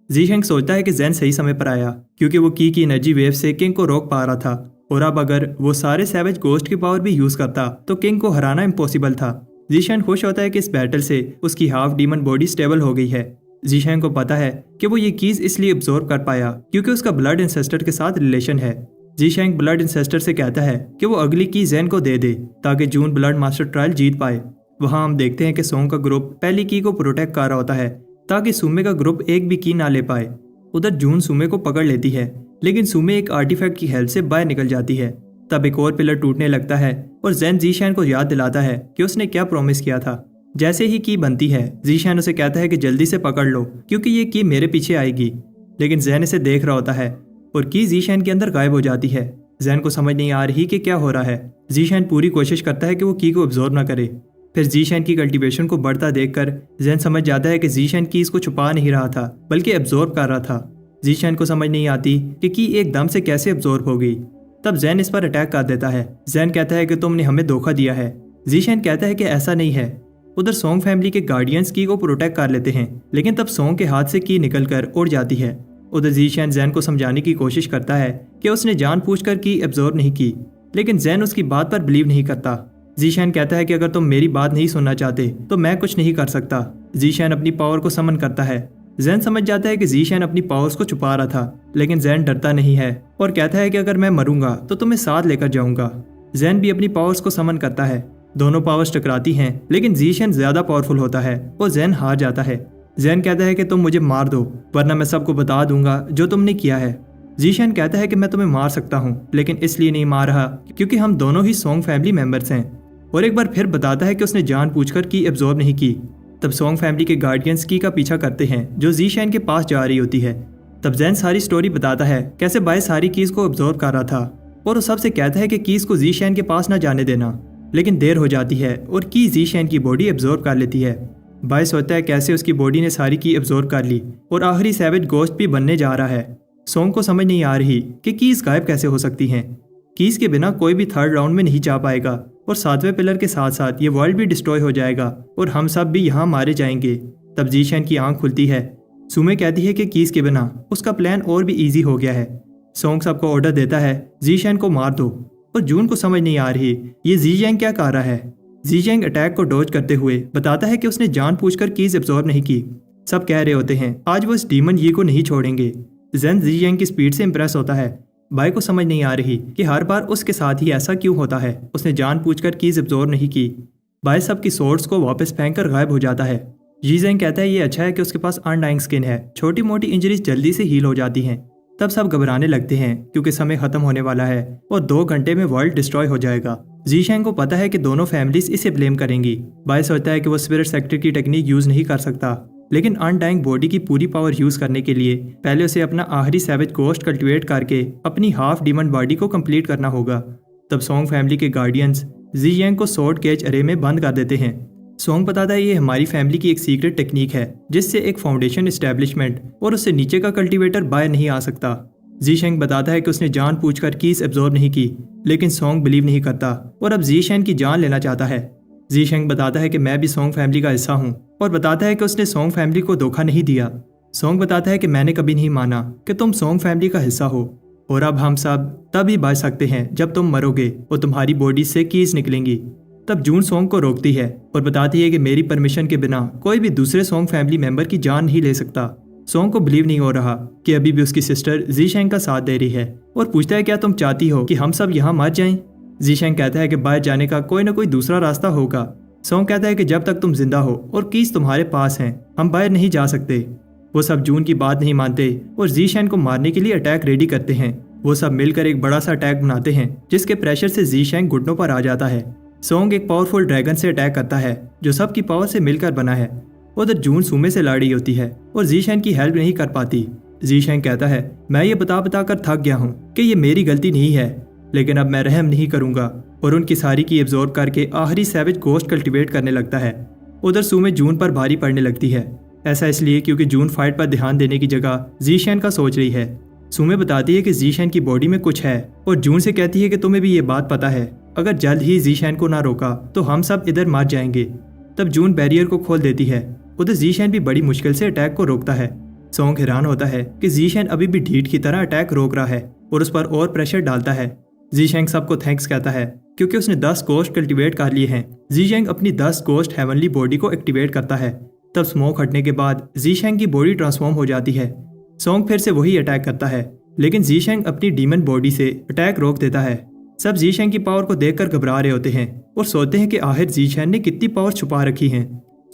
जीशेंग सोचता है कि जैन सही समय पर आया क्योंकि वो की एनर्जी वेव से किंग को रोक पा रहा था और अब अगर वो सारे सैवेज गोस्ट की पावर भी यूज करता तो किंग को हराना इम्पॉसिबल था। जीशेंग खुश होता है कि इस बैटल से उसकी हाफ डीमन बॉडी स्टेबल हो गई है। जीशेंग को पता है कि वो ये कीज इसलिए एब्जॉर्ब कर पाया क्योंकि उसका ब्लड इंसेस्टर के साथ रिलेशन है। जीशेंग ब्लड इंसेस्टर से कहता है कि वो अगली की जैन को दे दे ताकि जून ब्लड मास्टर ट्रायल जीत पाए। वहां हम देखते हैं कि सोंग का ग्रुप पहली की को प्रोटेक्ट कर रहा होता है ताकि सुमे का ग्रुप एक भी की ना ले पाए। उधर जून सुमे को पकड़ लेती है लेकिन सुमे एक आर्टिफैक्ट की हेल्प से बाहर निकल जाती है। तब एक और पिलर टूटने लगता है और जैन जीशैन को याद दिलाता है कि उसने क्या प्रॉमिस किया था। जैसे ही की बनती है जीशैन उसे कहता है कि जल्दी से पकड़ लो क्योंकि ये की मेरे पीछे आएगी, लेकिन जैन इसे देख रहा होता है और की जीशैन के अंदर गायब हो जाती है। जैन को समझ नहीं आ रही कि क्या हो रहा है। जीशैन पूरी कोशिश करता है कि वो की को एब्जॉर्ब ना करे। फिर जीशैन की कल्टीवेशन को बढ़ता देखकर जैन समझ जाता है कि जीशैन की इसको छुपा नहीं रहा था बल्कि एब्जॉर्ब कर रहा था। जीशैन को समझ नहीं आती कि की एकदम से कैसे एब्जॉर्ब हो गई। तब जैन इस पर अटैक कर देता है। जैन कहता है कि तुमने हमें धोखा दिया है। जीशैन कहता है कि ऐसा नहीं है। उधर सोंग फैमिली के गार्डियंस की को प्रोटेक्ट कर लेते हैं लेकिन तब सोंग के हाथ से की निकलकर उड़ जाती है। उधर जीशैन जैन को समझाने की कोशिश करता है कि उसने जानबूझकर की एब्जॉर्ब नहीं की, लेकिन जैन उसकी बात पर बिलीव नहीं करता। जीशैन कहता है कि अगर तुम मेरी बात नहीं सुनना चाहते तो मैं कुछ नहीं कर सकता। जीशैन अपनी पावर को समन करता है। जैन समझ जाता है कि जीशैन अपनी पावर्स को छुपा रहा था, लेकिन जैन डरता नहीं है और कहता है कि अगर मैं मरूंगा तो तुम्हें साथ लेकर जाऊंगा। जैन भी अपनी पावर्स को समन करता है। दोनों पावर्स टकराती हैं लेकिन जीशैन ज्यादा पावरफुल होता है और जैन हार जाता है। जैन कहता है कि तुम मुझे मार दो वरना मैं सबको बता दूंगा जो तुमने किया है। जीशैन कहता है कि मैं तुम्हें मार सकता हूँ लेकिन इसलिए नहीं मार रहा क्योंकि हम दोनों ही सोंग फैमिली मेंबर्स हैं, और एक बार फिर बताता है कि उसने जानबूझकर की एब्जॉर्ब नहीं की। तब सोंग फैमिली के गार्डियंस की का पीछा करते हैं जो जीशैन के पास जा रही होती है। तब जैन सारी स्टोरी बताता है कैसे बाय सारी कीज को एब्जॉर्ब कर रहा था और वो सबसे कहता है कि कीज को जीशैन के पास ना जाने देना, लेकिन देर हो जाती है और की जीशैन की बॉडी एब्जॉर्ब कर लेती है। बाय सोचता है कैसे उसकी बॉडी ने सारी की एब्जॉर्ब कर ली और आखिरी सैवेज गोस्ट भी बनने जा रहा है। सोंग को समझ नहीं आ रही कि कीज गायब कैसे हो सकती हैं। कीज के बिना कोई भी थर्ड राउंड में नहीं जा पाएगा और 7वें पिलर के साथ साथ ये वर्ल्ड भी डिस्ट्रॉय हो जाएगा और हम सब भी यहाँ मारे जाएंगे। तब जीशैन की आंख खुलती है। सुमे कहती है कि कीज के बिना उसका प्लान और भी इजी हो गया है। सोंग सबको ऑर्डर देता है जीशैन को मार दो, और जून को समझ नहीं आ रही ये जीशैन क्या कर रहा है। जीशैन अटैक को डॉज करते हुए बताता है कि उसने जानबूझकर कीज एब्जॉर्ब नहीं की। सब कह रहे होते हैं आज वो इस डीमन ये को नहीं छोड़ेंगे। जेन जीशेंग की स्पीड से इंप्रेस होता है। बाय को समझ नहीं आ रही कि हर बार उसके साथ ही ऐसा क्यों होता है। उसने जानबूझकर कीज एब्जॉर्ब नहीं की। बाय सबकी सोर्ड्स को वापस फेंककर गायब हो जाता है। जीजेंग कहता है ये अच्छा है कि उसके पास अनडाइंग स्किन है, छोटी मोटी इंजरीज जल्दी से हील हो जाती हैं। तब सब घबराने लगते हैं क्योंकि समय खत्म होने वाला है और 2 घंटे में वर्ल्ड डिस्ट्रॉय हो जाएगा। जीशेंग को पता है कि दोनों फैमिलीज इसे ब्लेम करेंगी। बाय सोचता है कि वो स्पिरिट सेक्टर की टेक्निक यूज नहीं कर सकता, लेकिन अनडाइंग बॉडी की पूरी पावर यूज करने के लिए पहले उसे अपना आखिरी सैवेज गोस्ट कल्टिवेट करके अपनी हाफ डीमन बॉडी को कंप्लीट करना होगा। तब सोंग फैमिली के गार्डियंस जीशेंग को स्वॉर्ड केज अरे में बंद कर देते हैं। सोंग बताता है ये हमारी फैमिली की एक सीक्रेट टेक्निक है जिससे एक फाउंडेशन एस्टेब्लिशमेंट और उससे नीचे का कल्टीवेटर बाहर नहीं आ सकता। जीशेंग बताता है कि उसने जान पूछकर कीज एब्जॉर्ब नहीं की, लेकिन सोंग बिलीव नहीं करता और अब जीशेंग की जान लेना चाहता है। जीशेंग बताता है कि मैं भी सोंग फैमिली का हिस्सा हूँ और बताता है कि उसने सोंग फैमिली को धोखा नहीं दिया। सोंग बताता है कि मैंने कभी नहीं माना कि तुम सोंग फैमिली का हिस्सा हो और अब हम सब तभी बच सकते हैं जब तुम मरोगे और तुम्हारी बॉडी से कीज निकलेंगी। तब जून सोंग को रोकती है और बताती है कि मेरी परमिशन के बिना कोई भी दूसरे सोंग फैमिली मेंबर की जान नहीं ले सकता। सोंग को बिलीव नहीं हो रहा कि अभी भी उसकी सिस्टर जीशेंग का साथ दे रही है और पूछता है क्या तुम चाहती हो कि हम सब यहाँ मर जाएं? जीशेंग कहता है कि बाहर जाने का कोई ना कोई दूसरा रास्ता होगा। सोंग कहता है कि जब तक तुम जिंदा हो और कीज तुम्हारे पास हैं हम बाहर नहीं जा सकते। वो सब जून की बात नहीं मानते और जीशेंग को मारने के लिए अटैक रेडी करते हैं। वो सब मिलकर एक बड़ा सा अटैक बनाते हैं जिसके प्रेशर से जीशेंग घुटनों पर आ जाता है। सोंग एक पावरफुल ड्रैगन से अटैक करता है जो सबकी पावर से मिलकर बना है। उधर जून सुमे से लड़ रही होती है और जीशेंग की हेल्प नहीं कर पाती। जीशेंग कहता है मैं ये बता कर थक गया हूँ कि ये मेरी गलती नहीं है, लेकिन अब मैं रहम नहीं करूंगा और उनकी सारी की एब्जॉर्ब करके आखिरी सैवेज गोस्ट कल्टीवेट करने लगता है। उधर सुमे जून पर भारी पड़ने लगती है। ऐसा इसलिए क्योंकि जून फाइट पर ध्यान देने की जगह जीशेंग का सोच रही है। सुमे बताती है कि जीशेंग की बॉडी में कुछ है और जून से कहती है कि तुम्हें भी ये बात पता है, अगर जल्द ही जीशेंग को ना रोका तो हम सब इधर मर जाएंगे। तब जून बैरियर को खोल देती है। उधर जीशेंग भी बड़ी मुश्किल से अटैक को रोकता है। सोंग हैरान होता है कि जीशेंग अभी भी ढीठ की तरह अटैक रोक रहा है और उस पर और प्रेशर डालता है। जीशेंग सबको थैंक्स कहता है क्योंकि उसने 10 गोस्ट कल्टीवेट कर लिए हैं। जीशेंग अपनी 10 गोस्ट हेवनली बॉडी को एक्टिवेट करता है। तब स्मोक हटने के बाद जीशेंग की बॉडी ट्रांसफॉर्म हो जाती है। सोंग फिर से वही अटैक करता है, लेकिन जीशेंग अपनी डीमन बॉडी से अटैक रोक देता है। सब जीशेंग की पावर को देखकर घबरा रहे होते हैं और सोचते हैं कि आखिर जीशेंग ने कितनी पावर छुपा रखी है।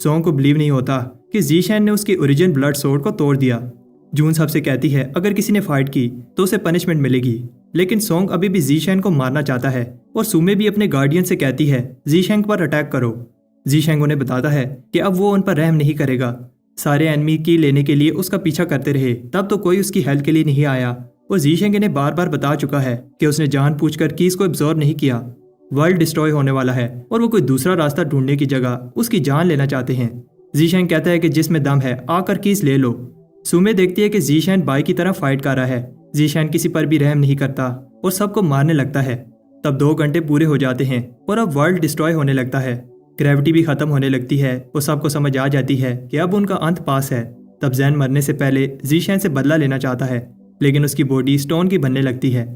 सोंग को बिलीव नहीं होता कि जीशेंग ने उसकी ओरिजिन ब्लड सोर्ड को तोड़ दिया। जून सबसे कहती है अगर किसी ने फाइट की तो उसे पनिशमेंट मिलेगी, लेकिन सोंग अभी भी जीशेंग को मारना चाहता है और सुमे भी अपने गार्डियन से कहती है जीशेंग पर अटैक करो। जीशेंग उन्हें बताता है कि अब वो उन पर रहम नहीं करेगा। सारे एनिमी की लेने के लिए उसका पीछा करते रहे, तब तो कोई उसकी हेल्प के लिए नहीं आया और जीशेंग ने बार बार बता चुका है कि उसने जानबूझकर कीज को एब्जॉर्ब नहीं किया। वर्ल्ड डिस्ट्रॉय होने वाला है और वो कोई दूसरा रास्ता ढूंढने की जगह उसकी जान लेना चाहते हैं। जीशेंग कहता है कि जिसमें दम है आकर कीज ले लो। सुमे देखती है कि जीशेंग बाई की तरह फाइट कर रहा है। जीशेंग किसी पर भी रहम नहीं करता और सबको मारने लगता है। तब 2 घंटे पूरे हो जाते हैं और अब वर्ल्ड डिस्ट्रॉय होने लगता है। ग्रेविटी भी खत्म होने लगती है और सबको समझ आ जाती है कि अब उनका अंत पास है। तब जैन मरने से पहले जीशेंग से बदला लेना चाहता है, लेकिन उसकी बॉडी स्टोन की बनने लगती है।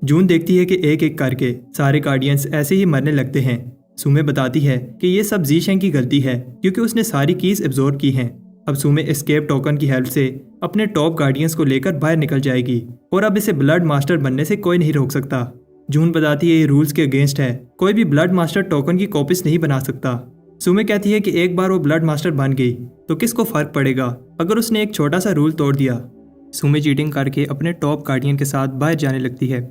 जून देखती है कि एक एक करके सारे गार्डियंस ऐसे ही मरने लगते हैं। सुमे बताती है कि ये सब जीशेंग की गलती है क्योंकि उसने सारी कीज एब्जॉर्ब की हैं। अब सुमे एस्केप टोकन की हेल्प से अपने टॉप गार्डियंस को लेकर बाहर निकल जाएगी और अब इसे ब्लड मास्टर बनने से कोई नहीं रोक सकता। जून बताती है ये रूल्स के अगेंस्ट है, कोई भी ब्लड मास्टर टोकन की कॉपीज नहीं बना सकता। सुमे कहती है कि एक बार वो ब्लड मास्टर बन गई तो किसको फर्क पड़ेगा अगर उसने एक छोटा सा रूल तोड़ दिया। सुमे चीटिंग करके अपने टॉप गार्डियन के साथ बाहर जाने लगती है।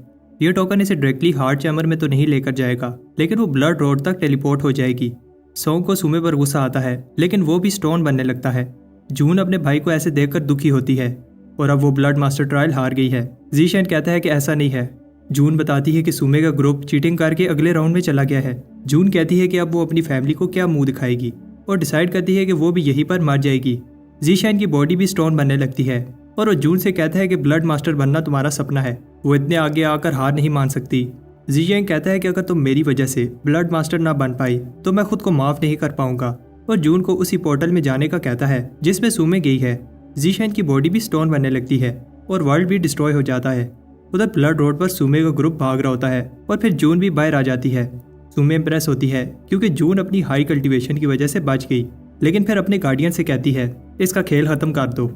ये टोकन इसे डायरेक्टली हार्ट चैम्बर में तो नहीं लेकर जाएगा, लेकिन वो ब्लड रोड तक टेलीपोर्ट हो जाएगी। सोंग को सुमे पर गुस्सा आता है, लेकिन वो भी स्टोन बनने लगता है। जून अपने भाई को ऐसे देखकर दुखी होती है और अब वो ब्लड मास्टर ट्रायल हार गई है। जीशेंग कहता है कि ऐसा नहीं है। जून बताती है कि सुमे का ग्रुप चीटिंग करके अगले राउंड में चला गया है। जून कहती है कि अब वो अपनी फैमिली को क्या मुंह दिखाएगी और डिसाइड करती है कि वो भी यहीं पर मर जाएगी। जीशेंग की बॉडी भी स्टोन बनने लगती है और वो जून से कहता है कि ब्लड मास्टर बनना तुम्हारा सपना है, वो इतने आगे आकर हार नहीं मान सकती। जीशेंग कहता है कि अगर तुम मेरी वजह से ब्लड मास्टर ना बन पाई तो मैं खुद को माफ नहीं कर पाऊंगा और जून को उसी पोर्टल में जाने का कहता है जिसमें सुमे गई है। जीशेंग की बॉडी भी स्टोन बनने लगती है और वर्ल्ड भी डिस्ट्रॉय हो जाता है। उधर ब्लड रोड पर सुमे का ग्रुप भाग रहा होता है और फिर जून भी बाहर आ जाती है। सुमे इंप्रेस होती है क्योंकि जून अपनी हाई कल्टीवेशन की वजह से बच गई। लेकिन फिर अपने गार्डियन से कहती है इसका खेल खत्म कर दो।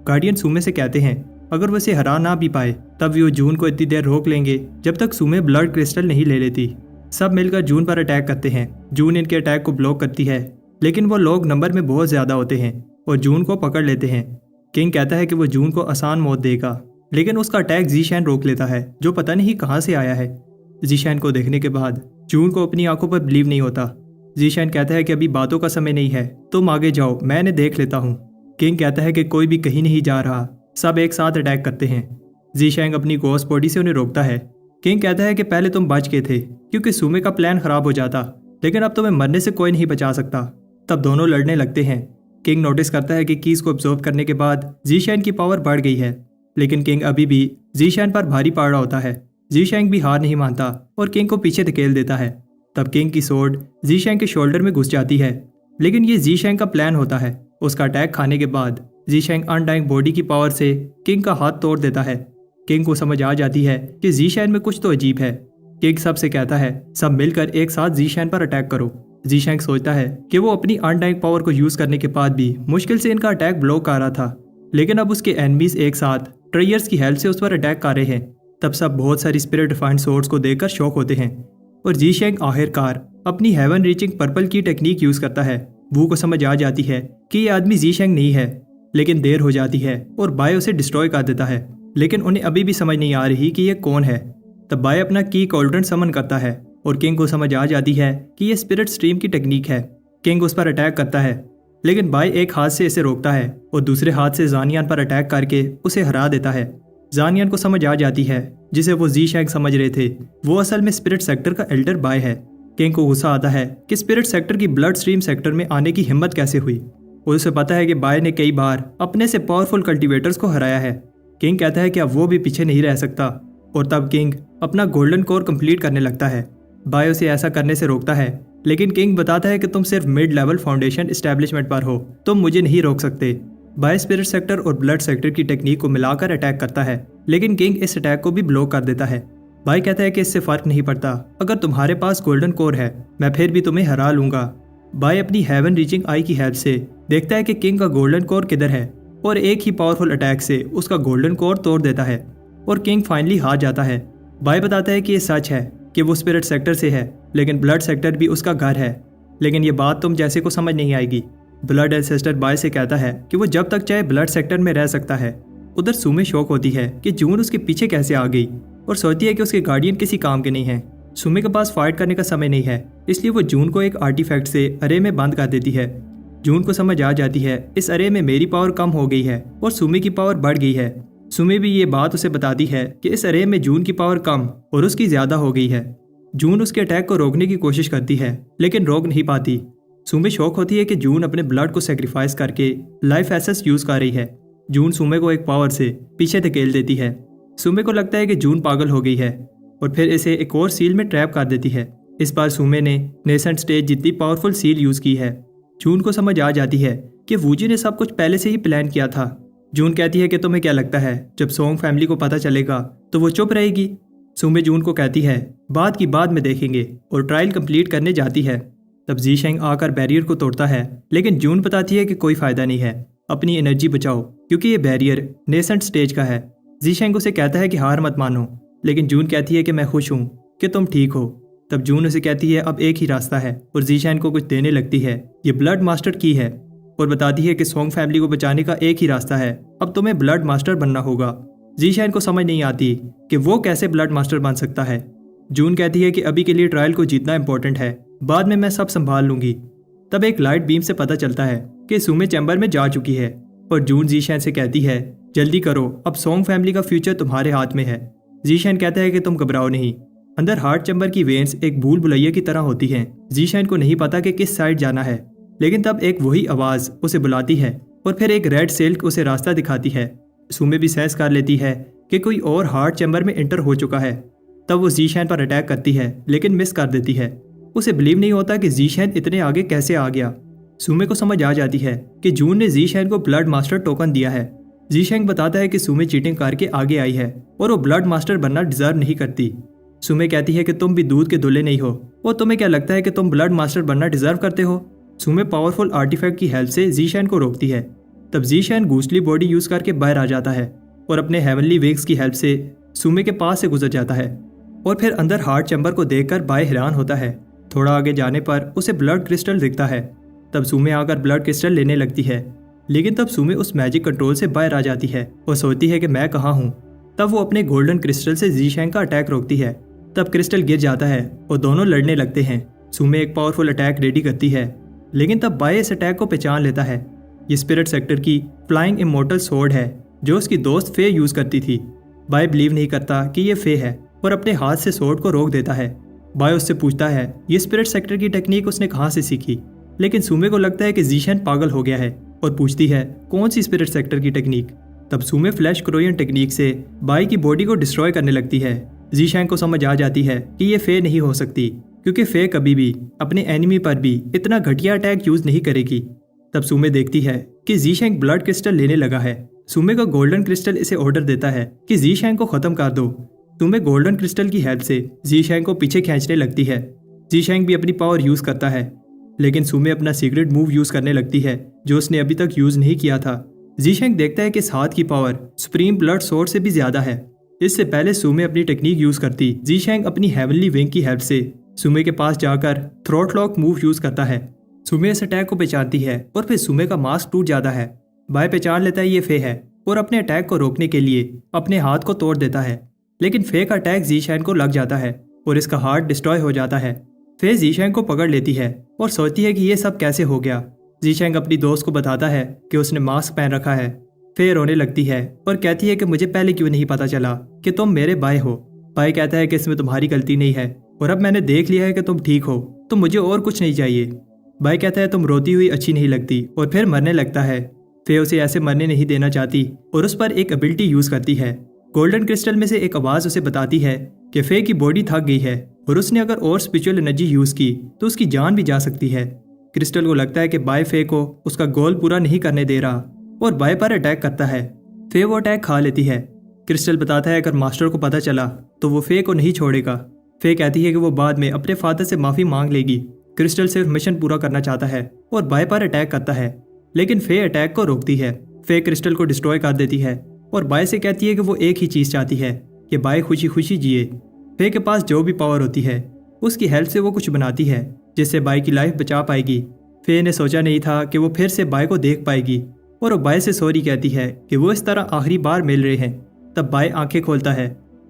गार्डियन सुमे से कहते हैं अगर वो इसे हरा ना भी पाए तब भी वो जून को इतनी देर रोक लेंगे जब तक सुमे ब्लड क्रिस्टल नहीं ले लेती। सब मिलकर जून पर अटैक करते हैं। जून इनके अटैक को ब्लॉक करती है, लेकिन वो लोग नंबर में बहुत ज़्यादा होते हैं और जून को पकड़ लेते हैं। किंग कहता है कि वो जून को आसान मौत देगा, लेकिन उसका अटैक जीशैन रोक लेता है जो पता नहीं कहाँ से आया है। जीशैन को देखने के बाद जून को अपनी आंखों पर बिलीव नहीं होता। जीशैन कहता है कि अभी बातों का समय नहीं है, तुम आगे जाओ, मैं इन्हें देख लेता हूँ। किंग कहता है कि कोई भी कहीं नहीं जा रहा। सब एक साथ अटैक करते हैं। जीशैंग अपनी गोस्ट बॉडी से उन्हें रोकता है। किंग कहता है कि पहले तुम बच गए थे क्योंकि सुमे का प्लान खराब हो जाता, लेकिन अब तुम्हें मरने से कोई नहीं बचा सकता। तब दोनों लड़ने लगते हैं। किंग नोटिस करता है कि कीज को अब्जॉर्ब करने के बाद जीशैन की पावर बढ़ गई है, लेकिन किंग अभी भी जीशैन पर भारी पड़ रहा होता है। जीशैंग भी हार नहीं मानता और किंग को पीछे धकेल देता है। तब किंग की सोर्ड जीशैंग के शोल्डर में घुस जाती है, लेकिन ये जीशैंग का प्लान होता है। उसका अटैक खाने के बाद जीशैंग अनडाइंग बॉडी की पावर से किंग का हाथ तोड़ देता है। किंग को समझ आ जाती है कि जीशैन में कुछ तो अजीब है। किंग सबसे कहता है सब मिलकर एक साथ जीशैन पर अटैक करो। जीशैंग सोचता है कि वो अपनी अनडाइंग पावर को यूज करने के बाद भी मुश्किल से इनका अटैक ब्लॉक कर रहा था, लेकिन अब उसके एनिमीज एक साथ ट्रेयर्स की हेल्प से उस पर अटैक कर रहे हैं। तब सब बहुत सारी स्पिरिट डिफाइंड सोर्स को देखकर शॉक होते हैं और जीशैंग आखिरकार अपनी हेवन रीचिंग पर्पल की टेक्निक यूज करता है। वू को समझ आ जाती है कि ये आदमी जीशैंग नहीं है, लेकिन देर हो जाती है और बाय उसे डिस्ट्रॉय कर देता है, लेकिन उन्हें अभी भी समझ नहीं आ रही कि ये कौन है। तब बाय अपना की कॉल्ड्रन समन करता है और किंग को समझ आ जाती है कि ये स्पिरिट स्ट्रीम की टेक्निक है। किंग उस पर अटैक करता है, लेकिन बाय एक हाथ से इसे रोकता है और दूसरे हाथ से जानियान पर अटैक करके उसे हरा देता है। जानियान को समझ आ जाती है जिसे वो जीशैंग समझ रहे थे वो असल में स्पिरिट सेक्टर का एल्डर बाय है। किंग को गुस्सा आता है कि स्पिरिट सेक्टर की ब्लड स्ट्रीम सेक्टर में आने की हिम्मत कैसे हुई, और उसे पता है कि बाय ने कई बार अपने से पावरफुल कल्टीवेटर्स को हराया है। किंग कहता है कि अब वो भी पीछे नहीं रह सकता, और तब किंग अपना गोल्डन कोर कंप्लीट करने लगता है। बाय उसे ऐसा करने से रोकता है, लेकिन किंग बताता है कि तुम सिर्फ मिड लेवल फाउंडेशन एस्टेब्लिशमेंट पर हो, तुम मुझे नहीं रोक सकते। बाय स्पिरिट सेक्टर और ब्लड सेक्टर की टेक्निक को मिलाकर अटैक करता है, लेकिन किंग इस अटैक को भी ब्लॉक कर देता है। बाय कहता है कि इससे फर्क नहीं पड़ता, अगर तुम्हारे पास गोल्डन कोर है मैं फिर भी तुम्हें हरा लूंगा। बाय अपनी हेवन रीचिंग आई की हेल्प से देखता है कि किंग का गोल्डन कोर किधर है, और एक ही पावरफुल अटैक से उसका गोल्डन कोर तोड़ देता है और किंग फाइनली हार जाता है। बाय बताता है कि ये सच है कि वो स्पिरिट सेक्टर से है, लेकिन ब्लड सेक्टर भी उसका घर है, लेकिन ये बात तुम जैसे को समझ नहीं आएगी। ब्लड एंसेस्टर बाय से कहता है कि वो जब तक चाहे ब्लड सेक्टर में रह सकता है। उधर सुमे शौक होती है कि जून उसके पीछे कैसे आ गई और सोचती है कि उसके गार्डियन किसी काम के नहीं है। सुमे के पास फाइट करने का समय नहीं है, इसलिए वो जून को एक आर्टिफैक्ट से अरे में बंद कर देती है। जून को समझ आ जाती है इस अरे में मेरी पावर कम हो गई है और सुमे की पावर बढ़ गई है। सुमे भी ये बात उसे बताती है कि इस अरे में जून की पावर कम और उसकी ज्यादा हो गई है। जून उसके अटैक को रोकने की कोशिश करती है, लेकिन रोक नहीं पाती। सुमे शौक होती है कि जून अपने ब्लड को सेक्रीफाइस करके लाइफ एसेस यूज कर रही है। जून सुमे को एक पावर से पीछे धकेल देती है। सुमे को लगता है कि जून पागल हो गई है और फिर इसे एक और सील में ट्रैप कर देती है। इस बार सुमे ने नेसेंट स्टेज जितनी पावरफुल सील यूज की है। जून को समझ आ जाती है कि वूजी ने सब कुछ पहले से ही प्लान किया था। जून कहती है कि तुम्हें क्या लगता है जब सोंग फैमिली को पता चलेगा तो वो चुप रहेगी। सुमे जून को कहती है बात की बाद में देखेंगे, और ट्रायल कंप्लीट करने जाती है। तब जीशैंग आकर बैरियर को तोड़ता है, लेकिन जून बताती है कि कोई फायदा नहीं है, अपनी एनर्जी बचाओ क्योंकि ये बैरियर नेसेंट स्टेज का है। जीशैंग उसे कहता है कि हार मत मानो, लेकिन जून कहती है कि मैं खुश हूँ कि तुम ठीक हो। तब जून उसे कहती है अब एक ही रास्ता है, और जीशैंग को कुछ देने लगती है। ये ब्लड मास्टर की है और बताती है कि सोंग फैमिली को बचाने का एक ही रास्ता है, अब तुम्हें ब्लड मास्टर बनना होगा। जीशैंग को समझ नहीं आती कि वो कैसे ब्लड मास्टर बन सकता है। जून कहती है कि अभी के लिए ट्रायल को जीतना इंपॉर्टेंट है, बाद में मैं सब संभाल लूंगी। तब एक लाइट बीम से पता चलता है कि सुमे चैम्बर में जा चुकी है, और जून जीशैन से कहती है जल्दी करो, अब सोंग फैमिली का फ्यूचर तुम्हारे हाथ में है। जीशैन कहता है कि तुम घबराओ नहीं। अंदर हार्ट चैम्बर की वेन्स एक भूल भुलैया की तरह होती हैं। जीशैन को नहीं पता कि किस साइड जाना है, लेकिन तब एक वही आवाज उसे बुलाती है और फिर एक रेड सिल्क उसे रास्ता दिखाती है। सुमे भी सेंस कर लेती है कि कोई और हार्ट चैम्बर में एंटर हो चुका है। तब वो जीशैन पर अटैक करती है, लेकिन मिस कर देती है। उसे बिलीव नहीं होता कि जीशैन इतने आगे कैसे आ गया। सुमे को समझ आ जाती है कि जून ने जीशैन को ब्लड मास्टर टोकन दिया है। जीशैंग बताता है कि सुमे चीटिंग करके आगे आई है और वो ब्लड मास्टर बनना डिजर्व नहीं करती। सुमे कहती है कि तुम भी दूध के दूल्हे नहीं हो, और तुम्हें क्या लगता है कि तुम ब्लड मास्टर बनना डिजर्व करते हो। सुमे पावरफुल आर्टिफैक्ट की हेल्प से जीशैन को रोकती है। तब जीशैन गूस्टली बॉडी यूज करके बाहर आ जाता है और अपने हेवनली विंग्स की हेल्प से सुमे के पास से गुजर जाता है और फिर अंदर हार्ट चैम्बर को देखकर बाय हैरान होता है। थोड़ा आगे जाने पर उसे ब्लड क्रिस्टल दिखता है। तब सुमे आकर ब्लड क्रिस्टल लेने लगती है, लेकिन तब सुमे उस मैजिक कंट्रोल से बाहर आ जाती है और सोचती है कि मैं कहाँ हूँ। तब वो अपने गोल्डन क्रिस्टल से जीशैन का अटैक रोकती है। तब क्रिस्टल गिर जाता है और दोनों लड़ने लगते हैं। सुमे एक पावरफुल अटैक रेडी करती है, लेकिन तब बाय इस अटैक को पहचान लेता है। ये स्पिरिट सेक्टर की फ्लाइंग इमोर्टल स्वॉर्ड है जो उसकी दोस्त फे यूज करती थी। बाय बिलीव नहीं करता कि ये फे है और अपने हाथ से स्वॉर्ड को रोक देता है। बाय उससे पूछता है ये स्पिरिट सेक्टर की टेक्निक उसने कहाँ से सीखी, लेकिन सुमे को लगता है कि जीशैन पागल हो गया है और पूछती है कौन सी स्पिरिट सेक्टर की टेक्निक। तब सुमे फ्लैश क्रोयन टेक्निक से बाय की बॉडी को डिस्ट्रॉय करने लगती है। जीशैन को समझ आ जाती है कि ये फे नहीं हो सकती, क्योंकि फे कभी भी अपने एनिमी पर भी इतना घटिया अटैक यूज नहीं करेगी। तब सुमे देखती है कि जीशैन ब्लड क्रिस्टल लेने लगा है। सुमे का गोल्डन क्रिस्टल इसे ऑर्डर देता है कि जीशैन को खत्म कर दो। सुमे गोल्डन क्रिस्टल की हेल्प से जीशैन को पीछे खींचने लगती है। जीशैन भी अपनी पावर यूज करता है, लेकिन सुमे अपना सीक्रेट मूव यूज करने लगती है जो उसने अभी तक यूज नहीं किया था। जीशैन देखता है कि इस हाथ की पावर सुप्रीम ब्लड सोर्स से भी ज्यादा है। इससे पहले सुमे अपनी टेक्निक यूज करती, जीशैन अपनी हेवनली विंग की हेल्प से सुमे के पास जाकर थ्रोट लॉक मूव यूज करता है। सुमे इस अटैक को पहचानती है और फिर सुमे का मास्क टूट जाता है। बाय पहचान लेता है ये फे है और अपने अटैक को रोकने के लिए अपने हाथ को तोड़ देता है, लेकिन फे का अटैक जीशैन को लग जाता है और इसका हार्ट डिस्ट्रॉय हो जाता है। फे जीशैन को पकड़ लेती है और सोचती है कि ये सब कैसे हो गया। जीशैन अपनी दोस्त को बताता है कि उसने मास्क पहन रखा है। फे रोने लगती है और कहती है कि मुझे पहले क्यों नहीं पता चला कि तुम मेरे बाय हो। बाय कहता है कि इसमें तुम्हारी गलती नहीं है और अब मैंने देख लिया है कि तुम ठीक हो, तो मुझे और कुछ नहीं चाहिए। बाय कहता है तुम रोती हुई अच्छी नहीं लगती और फिर मरने लगता है। फे उसे ऐसे मरने नहीं देना चाहती और उस पर एक एबिलिटी यूज करती है। गोल्डन क्रिस्टल में से एक आवाज उसे बताती है कि फे की बॉडी थक गई है और उसने अगर और स्पिरिचुअल एनर्जी यूज की तो उसकी जान भी जा सकती है। क्रिस्टल को लगता है कि बाय फे को उसका गोल पूरा नहीं करने दे रहा और बाय पर अटैक करता है। फे वो अटैक खा लेती है। क्रिस्टल बताता है अगर मास्टर को पता चला तो वो फे को नहीं छोड़ेगा। फे कहती है कि वो बाद में अपने फादर से माफी मांग लेगी। क्रिस्टल सिर्फ मिशन पूरा करना चाहता है और बाय पर अटैक करता है, लेकिन फे अटैक को रोकती है। फे क्रिस्टल को डिस्ट्रॉय कर देती है और बाय से कहती है कि वो एक ही चीज चाहती है कि बाय खुशी खुशी जिए। फे के पास जो भी पावर होती है उसकी हेल्प से वो कुछ बनाती है जिससे बाय की लाइफ बचा पाएगी। फे ने सोचा नहीं था कि वो फिर से बाय को देख पाएगी और वो बाय से सॉरी कहती है कि वो इस तरह आखिरी बार मिल रहे हैं। तब बाय आंखें खोलता है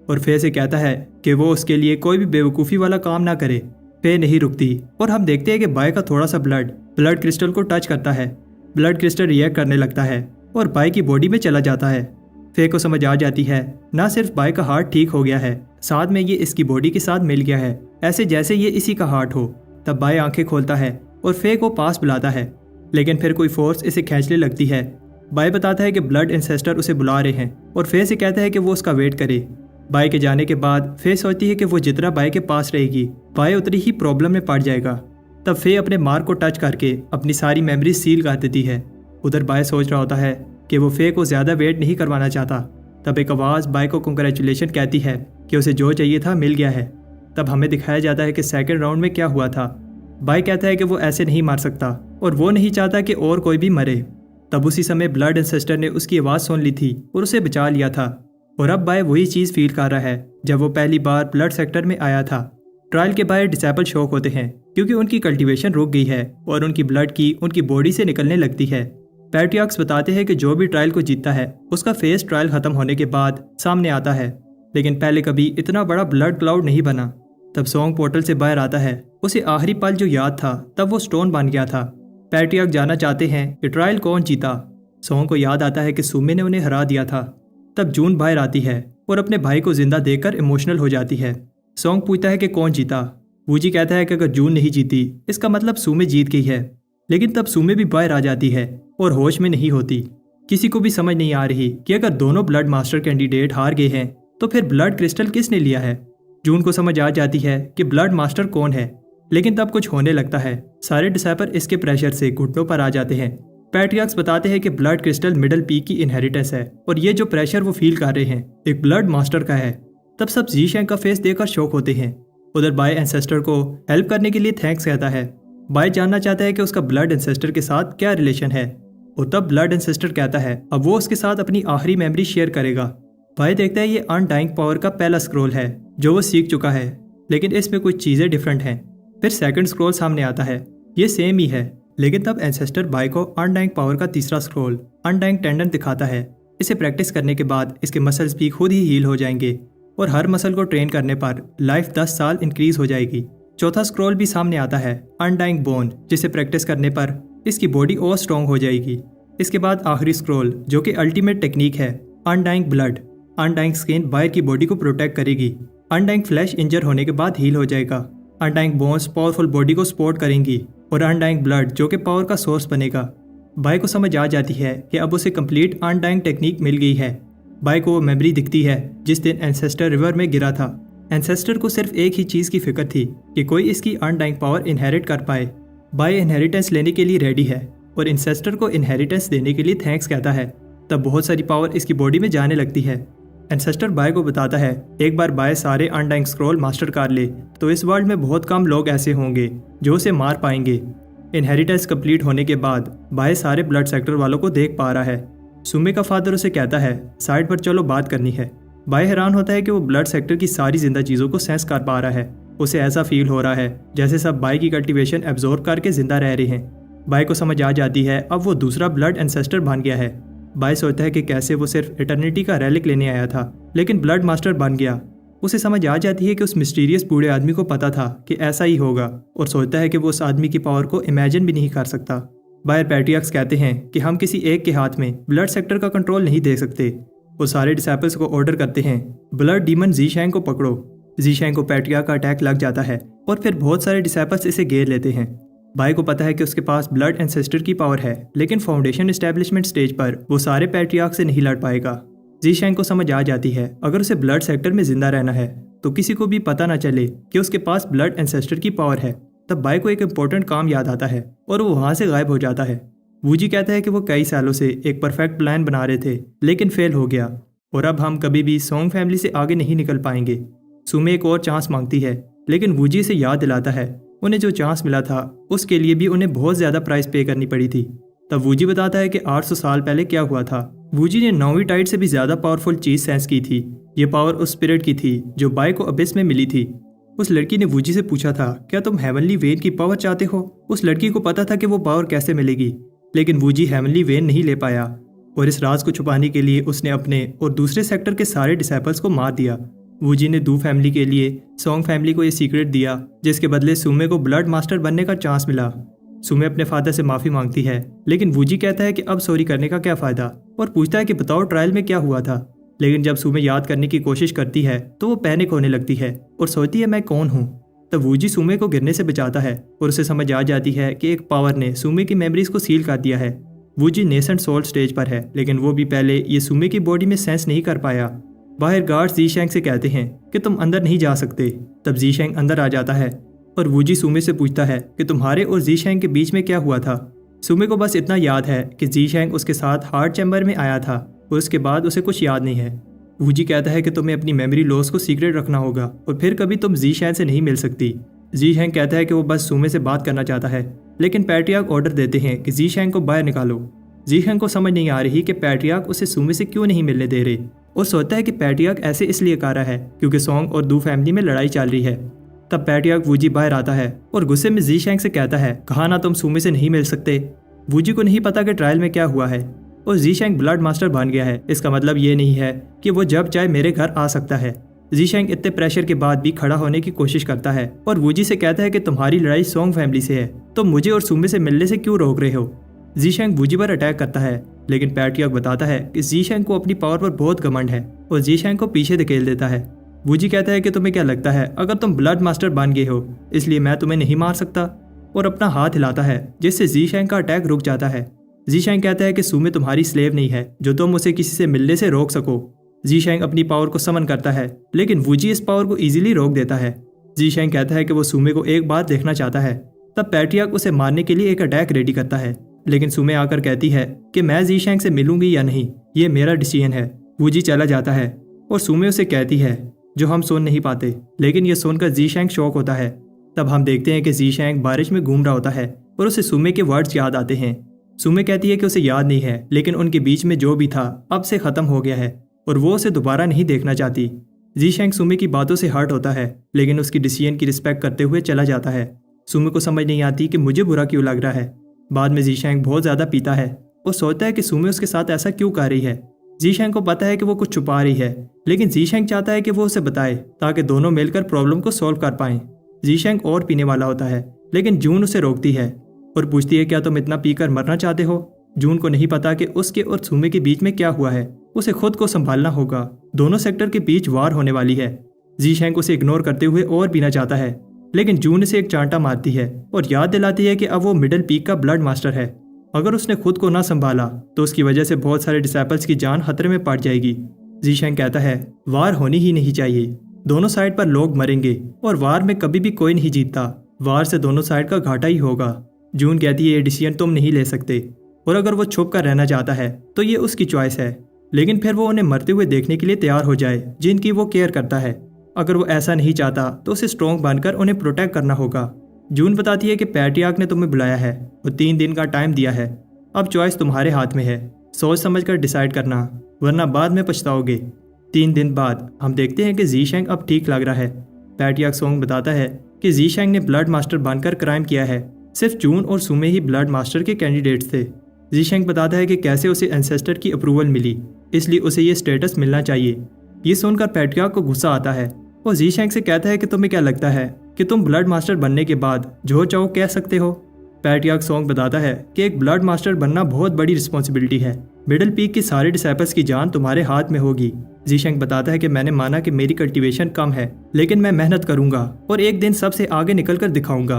और फे से कहता है कि वो उसके लिए कोई भी बेवकूफ़ी वाला काम ना करे। फे नहीं रुकती और हम देखते हैं कि बाय का थोड़ा सा ब्लड क्रिस्टल को टच करता है। ब्लड क्रिस्टल रिएक्ट करने लगता है और बाय की बॉडी में चला जाता है। फे को समझ आ जाती है ना सिर्फ बाय का हार्ट ठीक हो गया है, साथ में ये इसकी बॉडी के साथ मिल गया है, ऐसे जैसे ये इसी का हार्ट हो। तब बाय आंखें खोलता है और फे को पास बुलाता है, लेकिन फिर कोई फोर्स इसे खींचने लगती है। बाय बताता है कि ब्लड एंसेस्टर उसे बुला रहे हैं और फे से कहता है कि वो उसका वेट करे। बाय के जाने के बाद फे सोचती है कि वो जितना बाय के पास रहेगी बाय उतनी ही प्रॉब्लम में पड़ जाएगा। तब फे अपने मार्क को टच करके अपनी सारी मेमोरी सील कर देती है। उधर बाय सोच रहा होता है कि वो फे को ज़्यादा वेट नहीं करवाना चाहता। तब एक आवाज़ बाय को कंग्रेचुलेशन कहती है कि उसे जो चाहिए था मिल गया है। तब हमें दिखाया जाता है कि सेकंड राउंड में क्या हुआ था। बाय कहता है कि वो ऐसे नहीं मार सकता और वो नहीं चाहता कि और कोई भी मरे। तब उसी समय ब्लड एंसेस्टर ने उसकी आवाज़ सुन ली थी और उसे बचा लिया था और अब बाय वही चीज़ फील कर रहा है जब वो पहली बार ब्लड सेक्टर में आया था। ट्रायल के बाय डिसेबल शॉक होते हैं क्योंकि उनकी कल्टीवेशन रुक गई है और उनकी ब्लड की उनकी बॉडी से निकलने लगती है। पैट्रियार्क्स बताते हैं कि जो भी ट्रायल को जीतता है उसका फेस ट्रायल खत्म होने के बाद सामने आता है, लेकिन पहले कभी इतना बड़ा ब्लड क्लाउड नहीं बना। तब सॉन्ग पोर्टल से बाहर आता है। उसे आखिरी पल जो याद था तब वो स्टोन बन गया था। पैट्रियार्क जानना चाहते हैं कि ट्रायल कौन जीता। सॉन्ग को याद आता है कि सुमे ने उन्हें हरा दिया था। तब जून बाहर आती है और अपने भाई को जिंदा देखकर इमोशनल हो जाती है। सॉन्ग पूछता है कि कौन जीता। वूजी कहता है कि अगर जून नहीं जीती इसका मतलब सुमे जीत गई है, लेकिन तब सुमे भी बाहर आ जाती है और होश में नहीं होती। किसी को भी समझ नहीं आ रही कि अगर दोनों ब्लड मास्टर कैंडिडेट हार गए हैं तो फिर ब्लड क्रिस्टल किसने लिया है। जून को समझ आ जाती है कि ब्लड मास्टर कौन है, लेकिन तब कुछ होने लगता है। सारे डिसाइपर इसके प्रेशर से घुटनों पर आ जाते हैं। पैट्रियार्क्स बताते हैं कि ब्लड क्रिस्टल मिडल पीक की इनहेरिटेंस है और ये जो प्रेशर वो फील कर रहे हैं एक ब्लड मास्टर का है। तब सब जीशैंग का फेस देखकर शॉक होते हैं। उधर बाय एंसेस्टर को हेल्प करने के लिए थैंक्स कहता है। बाय जानना चाहता है कि उसका ब्लड एंसेस्टर के साथ क्या रिलेशन है और तब ब्लड एंसेस्टर कहता है अब वो उसके साथ अपनी आखिरी मेमोरी शेयर करेगा। बाय देखता है ये अनडाइंग पावर का पहला स्क्रॉल है जो वो सीख चुका है, लेकिन इसमें कुछ चीज़ें डिफरेंट हैं। फिर सेकंड स्क्रॉल सामने आता है, ये सेम ही है, लेकिन तब एंसेस्टर बाय को अनडाइंग पावर का तीसरा स्क्रॉल अनडाइंग टेंडन दिखाता है। इसे प्रैक्टिस करने के बाद इसके मसल्स भी खुद ही हील हो जाएंगे और हर मसल को ट्रेन करने पर लाइफ 10 साल इंक्रीज हो जाएगी। चौथा स्क्रॉल भी सामने आता है, अनडाइंग बोन, जिसे प्रैक्टिस करने पर इसकी बॉडी और स्ट्रॉन्ग हो जाएगी। इसके बाद आखिरी स्क्रॉल जो कि अल्टीमेट टेक्निक है, अनडाइंग ब्लड। अनडाइंग स्किन बायर की बॉडी को प्रोटेक्ट करेगी। अनडाइंग फ्लैश इंजर होने के बाद हील हो जाएगा। अनडाइंग बोन्स पावरफुल बॉडी को सपोर्ट करेंगी और अनडाइंग ब्लड जो कि पावर का सोर्स बनेगा। बाय को समझ आ जाती है कि अब उसे कंप्लीट अनडाइंग टेक्निक मिल गई है। बाय को वो मेमोरी दिखती है जिस दिन एंसेस्टर रिवर में गिरा था। एंसेस्टर को सिर्फ एक ही चीज़ की फिक्र थी कि कोई इसकी अनडाइंग पावर इनहेरिट कर पाए। बाय इनहेरिटेंस लेने के लिए रेडी है और एंसेस्टर को इनहेरिटेंस देने के लिए थैंक्स कहता है। तब बहुत सारी पावर इसकी बॉडी में जाने लगती है। एंसेस्टर बाय को बताता है एक बार बाय सारे अनडाइंग स्क्रॉल मास्टर कर ले तो इस वर्ल्ड में बहुत कम लोग ऐसे होंगे जो उसे मार पाएंगे। इनहेरिटेंस कंप्लीट होने के बाद बाय सारे ब्लड सेक्टर वालों को देख पा रहा है। सुमे का फादर उसे कहता है साइड पर चलो बात करनी है। बाय हैरान होता है कि वो ब्लड सेक्टर की सारी जिंदा चीज़ों को सेंस कर पा रहा है। उसे ऐसा फील हो रहा है जैसे सब बाय की कल्टीवेशन एब्जॉर्ब करके जिंदा रह रहे हैं। बाय को समझ आ जाती है अब वो दूसरा ब्लड एंसेस्टर बन गया है। बाय सोचता है कि कैसे वो सिर्फ इटर्निटी का रेलिक लेने आया था लेकिन ब्लड मास्टर बन गया। उसे समझ आ जाती है कि उस मिस्टीरियस बूढ़े आदमी को पता था कि ऐसा ही होगा और सोचता है कि वो उस आदमी की पावर को इमेजिन भी नहीं कर सकता। बायर पैट्रियार्क्स कहते हैं कि हम किसी एक के हाथ में ब्लड सेक्टर का कंट्रोल नहीं दे सकते। वो सारे डिसाइपल्स को ऑर्डर करते हैं ब्लड डीमन ज़ीशैंग को पकड़ो। ज़ीशैंग को पैट्रियार्क का अटैक लग जाता है और फिर बहुत सारे डिसाइपल्स इसे घेर लेते हैं। बाय को पता है कि उसके पास ब्लड एंसेस्टर की पावर है लेकिन फाउंडेशन एस्टेब्लिशमेंट स्टेज पर वो सारे पैट्रियार्क से नहीं लड़ पाएगा। ज़ीशैंग को समझ आ जाती है अगर उसे ब्लड सेक्टर में जिंदा रहना है तो किसी को भी पता ना चले कि उसके पास ब्लड एंसेस्टर की पावर है। तब बाय को एक इम्पोर्टेंट काम याद आता है और वो वहाँ से गायब हो जाता है। वूजी कहता है कि वो कई सालों से एक परफेक्ट प्लान बना रहे थे लेकिन फेल हो गया और अब हम कभी भी सोंग फैमिली से आगे नहीं निकल पाएंगे। सुमे एक और चांस मांगती है लेकिन वूजी से याद दिलाता है उन्हें जो चांस मिला था उसके लिए भी उन्हें बहुत ज़्यादा प्राइस पे करनी पड़ी थी। तब वूजी बताता है कि 800 साल पहले क्या हुआ था। वूजी ने 9वीं टाइड से भी ज़्यादा पावरफुल चीज़ सेंस की थी। ये पावर उस स्पिरिट की थी जो बाय को अबिस में मिली थी। उस लड़की ने वूजी से पूछा था क्या तुम हेवनली वेन की पावर चाहते हो। उस लड़की को पता था कि वो पावर कैसे मिलेगी लेकिन वूजी हेवनली वेन नहीं ले पाया और इस राज को छुपाने के लिए उसने अपने और दूसरे सेक्टर के सारे डिसाइपल्स को मार दिया। वूजी ने दू फैमिली के लिए सोंग फैमिली को ये सीक्रेट दिया जिसके बदले सुमे को ब्लड मास्टर बनने का चांस मिला। सुमे अपने फादर से माफ़ी मांगती है लेकिन वूजी कहता है कि अब सॉरी करने का क्या फ़ायदा और पूछता है कि बताओ ट्रायल में क्या हुआ था। लेकिन जब सुमे याद करने की कोशिश करती है तो वो पैनिक होने लगती है और सोचती है मैं कौन हूँ। तब वूजी सुमे को गिरने से बचाता है और उसे समझ आ जाती है कि एक पावर ने सुमे की मेमोरीज को सील कर दिया है। वूजी नेसेंट सोल स्टेज पर है लेकिन वो भी पहले ये सुमे की बॉडी में सेंस नहीं कर पाया। बाहर गार्ड्स ज़ीशैंग से कहते हैं कि तुम अंदर नहीं जा सकते। तब ज़ीशैंग अंदर आ जाता है और वूजी सुमे से पूछता है कि तुम्हारे और ज़ीशैंग के बीच में क्या हुआ था। सुमे को बस इतना याद है कि ज़ीशैंग उसके साथ हार्ट चैम्बर में आया था और उसके बाद उसे कुछ याद नहीं है। वूजी कहता है कि तुम्हें अपनी मेमोरी लॉस को सीक्रेट रखना होगा और फिर कभी तुम ज़ीशैंग से नहीं मिल सकती। ज़ीशैंग कहता है कि वो बस सुमे से बात करना चाहता है लेकिन पैट्रियार्क ऑर्डर देते हैं कि ज़ीशैंग को बाहर निकालो। ज़ीशैंग को समझ नहीं आ रही कि पैट्रियार्क उसे सुमे से क्यों नहीं मिलने दे रहे और सोचता है कि पैट्रियार्क ऐसे इसलिए कर रहा है क्योंकि सोंग और दू फैमिली में लड़ाई चल रही है। तब पैट्रियार्क वूजी बाहर आता है और गुस्से में ज़ीशैंग से कहता है कहा ना तुम सुमे से नहीं मिल सकते। वूजी को नहीं पता कि ट्रायल में क्या हुआ है और ज़ीशैंग ब्लड मास्टर बन गया है। इसका मतलब ये नहीं है कि वो जब चाहे मेरे घर आ सकता है। ज़ीशैंग इतने प्रेशर के बाद भी खड़ा होने की कोशिश करता है और वूजी से कहता है कि तुम्हारी लड़ाई सोंग फैमिली से है तो मुझे और सुमे से मिलने से क्यों रोक रहे हो। ज़ीशैंग वूजी पर अटैक करता है लेकिन पैट्रियार्क बताता है कि ज़ीशैंग को अपनी पावर पर बहुत घमंड है और ज़ीशैंग को पीछे धकेल देता है। वूजी कहता है कि तुम्हें क्या लगता है अगर तुम ब्लड मास्टर बन गए हो इसलिए मैं तुम्हें नहीं मार सकता और अपना हाथ हिलाता है जिससे ज़ीशैंग का अटैक रुक जाता है। ज़ीशैंग कहता है कि सुमे तुम्हारी स्लेव नहीं है जो तुम उसे किसी से मिलने से रोक सको। ज़ीशैंग अपनी पावर को समन करता है लेकिन वूजी इस पावर को इजीली रोक देता है। ज़ीशैंग कहता है कि वो सुमे को एक बार देखना चाहता है। तब पैट्रियार्क उसे मारने के लिए एक अटैक रेडी करता है लेकिन सुमे आकर कहती है कि मैं ज़ीशैंग से मिलूंगी या नहीं ये मेरा डिसीजन है। वूजी चला जाता है और सुमे उसे कहती है जो हम सुन नहीं पाते लेकिन ये सुनकर ज़ीशैंग शॉक होता है। तब हम देखते हैं कि जी शैंग बारिश में घूम रहा होता है और उसे सुमे के वर्ड्स याद आते हैं। सुमे कहती है कि उसे याद नहीं है, लेकिन उनके बीच में जो भी था अब से ख़त्म हो गया है और वो उसे दोबारा नहीं देखना चाहती। जी शैंग सुमे की बातों से हर्ट होता है, लेकिन उसकी डिसीजन की रिस्पेक्ट करते हुए चला जाता है। सुमे को समझ नहीं आती कि मुझे बुरा क्यों लग रहा है। बाद में जी शैंग बहुत ज़्यादा पीता है और सोचता है कि सुमे उसके साथ ऐसा क्यों कर रही है। जी शैंग को पता है कि वो कुछ छुपा रही है, लेकिन जी शैंग चाहता है कि वो उसे बताए ताकि दोनों मिलकर प्रॉब्लम को सॉल्व कर पाएं। जी शैंग और पीने वाला होता है, लेकिन जून उसे रोकती है और पूछती है क्या तुम इतना पीकर मरना चाहते हो। जून को नहीं पता कि उसके और सुमे के बीच में क्या हुआ है। उसे खुद को संभालना होगा, दोनों सेक्टर के बीच वार होने वाली है। जी शैंग उसे इग्नोर करते हुए और पीना चाहता है, लेकिन जून से एक चांटा मारती है और याद दिलाती है कि अब वो मिडिल पीक का ब्लड मास्टर है। अगर उसने खुद को ना संभाला तो उसकी वजह से बहुत सारे डिसेबल्स की जान खतरे में पड़ जाएगी। जी शैंग कहता है वार होनी ही नहीं चाहिए, दोनों साइड पर लोग मरेंगे और वार में कभी भी कोई नहीं जीतता, वार से दोनों साइड का घाटा ही होगा। जून कहती है ये डिसीजन तुम नहीं ले सकते और अगर वो छुप कर रहना चाहता है तो ये उसकी चॉइस है, लेकिन फिर वो उन्हें मरते हुए देखने के लिए तैयार हो जाए जिनकी वो केयर करता है। अगर वो ऐसा नहीं चाहता तो उसे स्ट्रॉन्ग बनकर उन्हें प्रोटेक्ट करना होगा। जून बताती है कि पैट्रियार्क ने तुम्हें बुलाया है और 3 दिन का टाइम दिया है, अब चॉइस तुम्हारे हाथ में है, सोच समझ कर डिसाइड करना वरना बाद में पछताओगे। 3 दिन बाद हम देखते हैं कि जी शैंग अब ठीक लग रहा है। पैट्रियार्क सोंग बताता है कि जी शैंग ने ब्लड मास्टर बनकर क्राइम किया है, सिर्फ जून और सुमे ही ब्लड मास्टर के कैंडिडेट्स थे। जी शैंग बताता है कि कैसे उसे एंसेस्टर की अप्रूवल मिली, इसलिए उसे ये स्टेटस मिलना चाहिए। ये सुनकर पैट्रियार्क को गुस्सा आता है और जी शैंग से कहता है कि तुम्हें क्या लगता है कि तुम ब्लड मास्टर बनने के बाद जो चाहो कह सकते हो। पैट्रियार्क सोंग बताता है कि एक ब्लड मास्टर बनना बहुत बड़ी रिस्पॉन्सिबिलिटी है, मिडिल पीक की सारे डिसेबल्स की जान तुम्हारे हाथ में होगी। जी शैंग बताता है कि मैंने माना कि मेरी कल्टीवेशन कम है, लेकिन मैं मेहनत करूंगा और एक दिन सबसे आगे निकल कर दिखाऊंगा।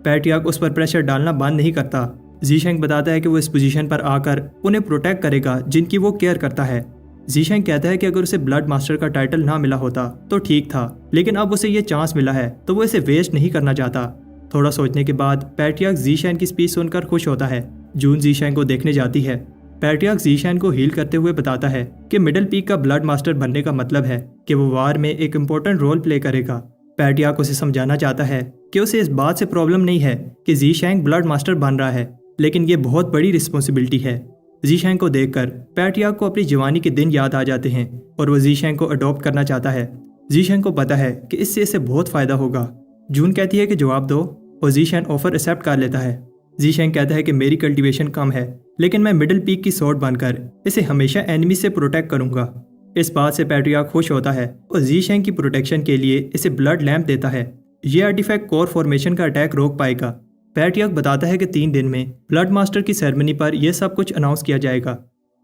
पैट्रियार्क उस पर प्रेशर डालना बंद नहीं करता। जी शैंग बताता है कि वो इस पोजीशन पर आकर उन्हें प्रोटेक्ट करेगा जिनकी वो केयर करता है। जी शैंग कहता है कि अगर उसे ब्लड मास्टर का टाइटल ना मिला होता तो ठीक था, लेकिन अब उसे ये चांस मिला है तो वो इसे वेस्ट नहीं करना चाहता। थोड़ा सोचने के बाद पैट्रियार्क जी शैंग की स्पीच सुनकर खुश होता है। जून जी शैंग को देखने जाती है। पैट्रियार्क जी शैंग को हील करते हुए बताता है कि मिडिल पीक का ब्लड मास्टर बनने का मतलब है कि वो वार में एक इम्पोर्टेंट रोल प्ले करेगा। पैट्रियार्क उसे समझाना चाहता है कि उसे इस बात से प्रॉब्लम नहीं है कि जी शैंग ब्लड मास्टर बन रहा है, लेकिन ये बहुत बड़ी रिस्पॉन्सिबिलिटी है। जी शैंग को देखकर पैट्रियार्क को अपनी जवानी के दिन याद आ जाते हैं और वो जी शैंग को अडॉप्ट करना चाहता है। जी शैंग को पता है कि इससे इसे बहुत फायदा होगा। जून कहती है कि जवाब दो और जी शैंग ऑफर एक्सेप्ट कर लेता है। जी शैंग कहता है कि मेरी कल्टीवेशन कम है, लेकिन मैं मिडिल पीक की सॉर्ड बनकर इसे हमेशा एनिमी से प्रोटेक्ट करूंगा। इस बात से पैट्रियार्क खुश होता है और जी शैंग की प्रोटेक्शन के लिए इसे ब्लड लैंप देता है। ये आर्टिफैक्ट कोर फॉर्मेशन का अटैक रोक पाएगा। पैट्रियार्क बताता है कि 3 दिन में ब्लड मास्टर की सेरेमनी पर यह सब कुछ अनाउंस किया जाएगा।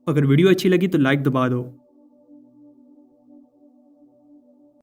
अगर वीडियो अच्छी लगी तो लाइक दबा दो।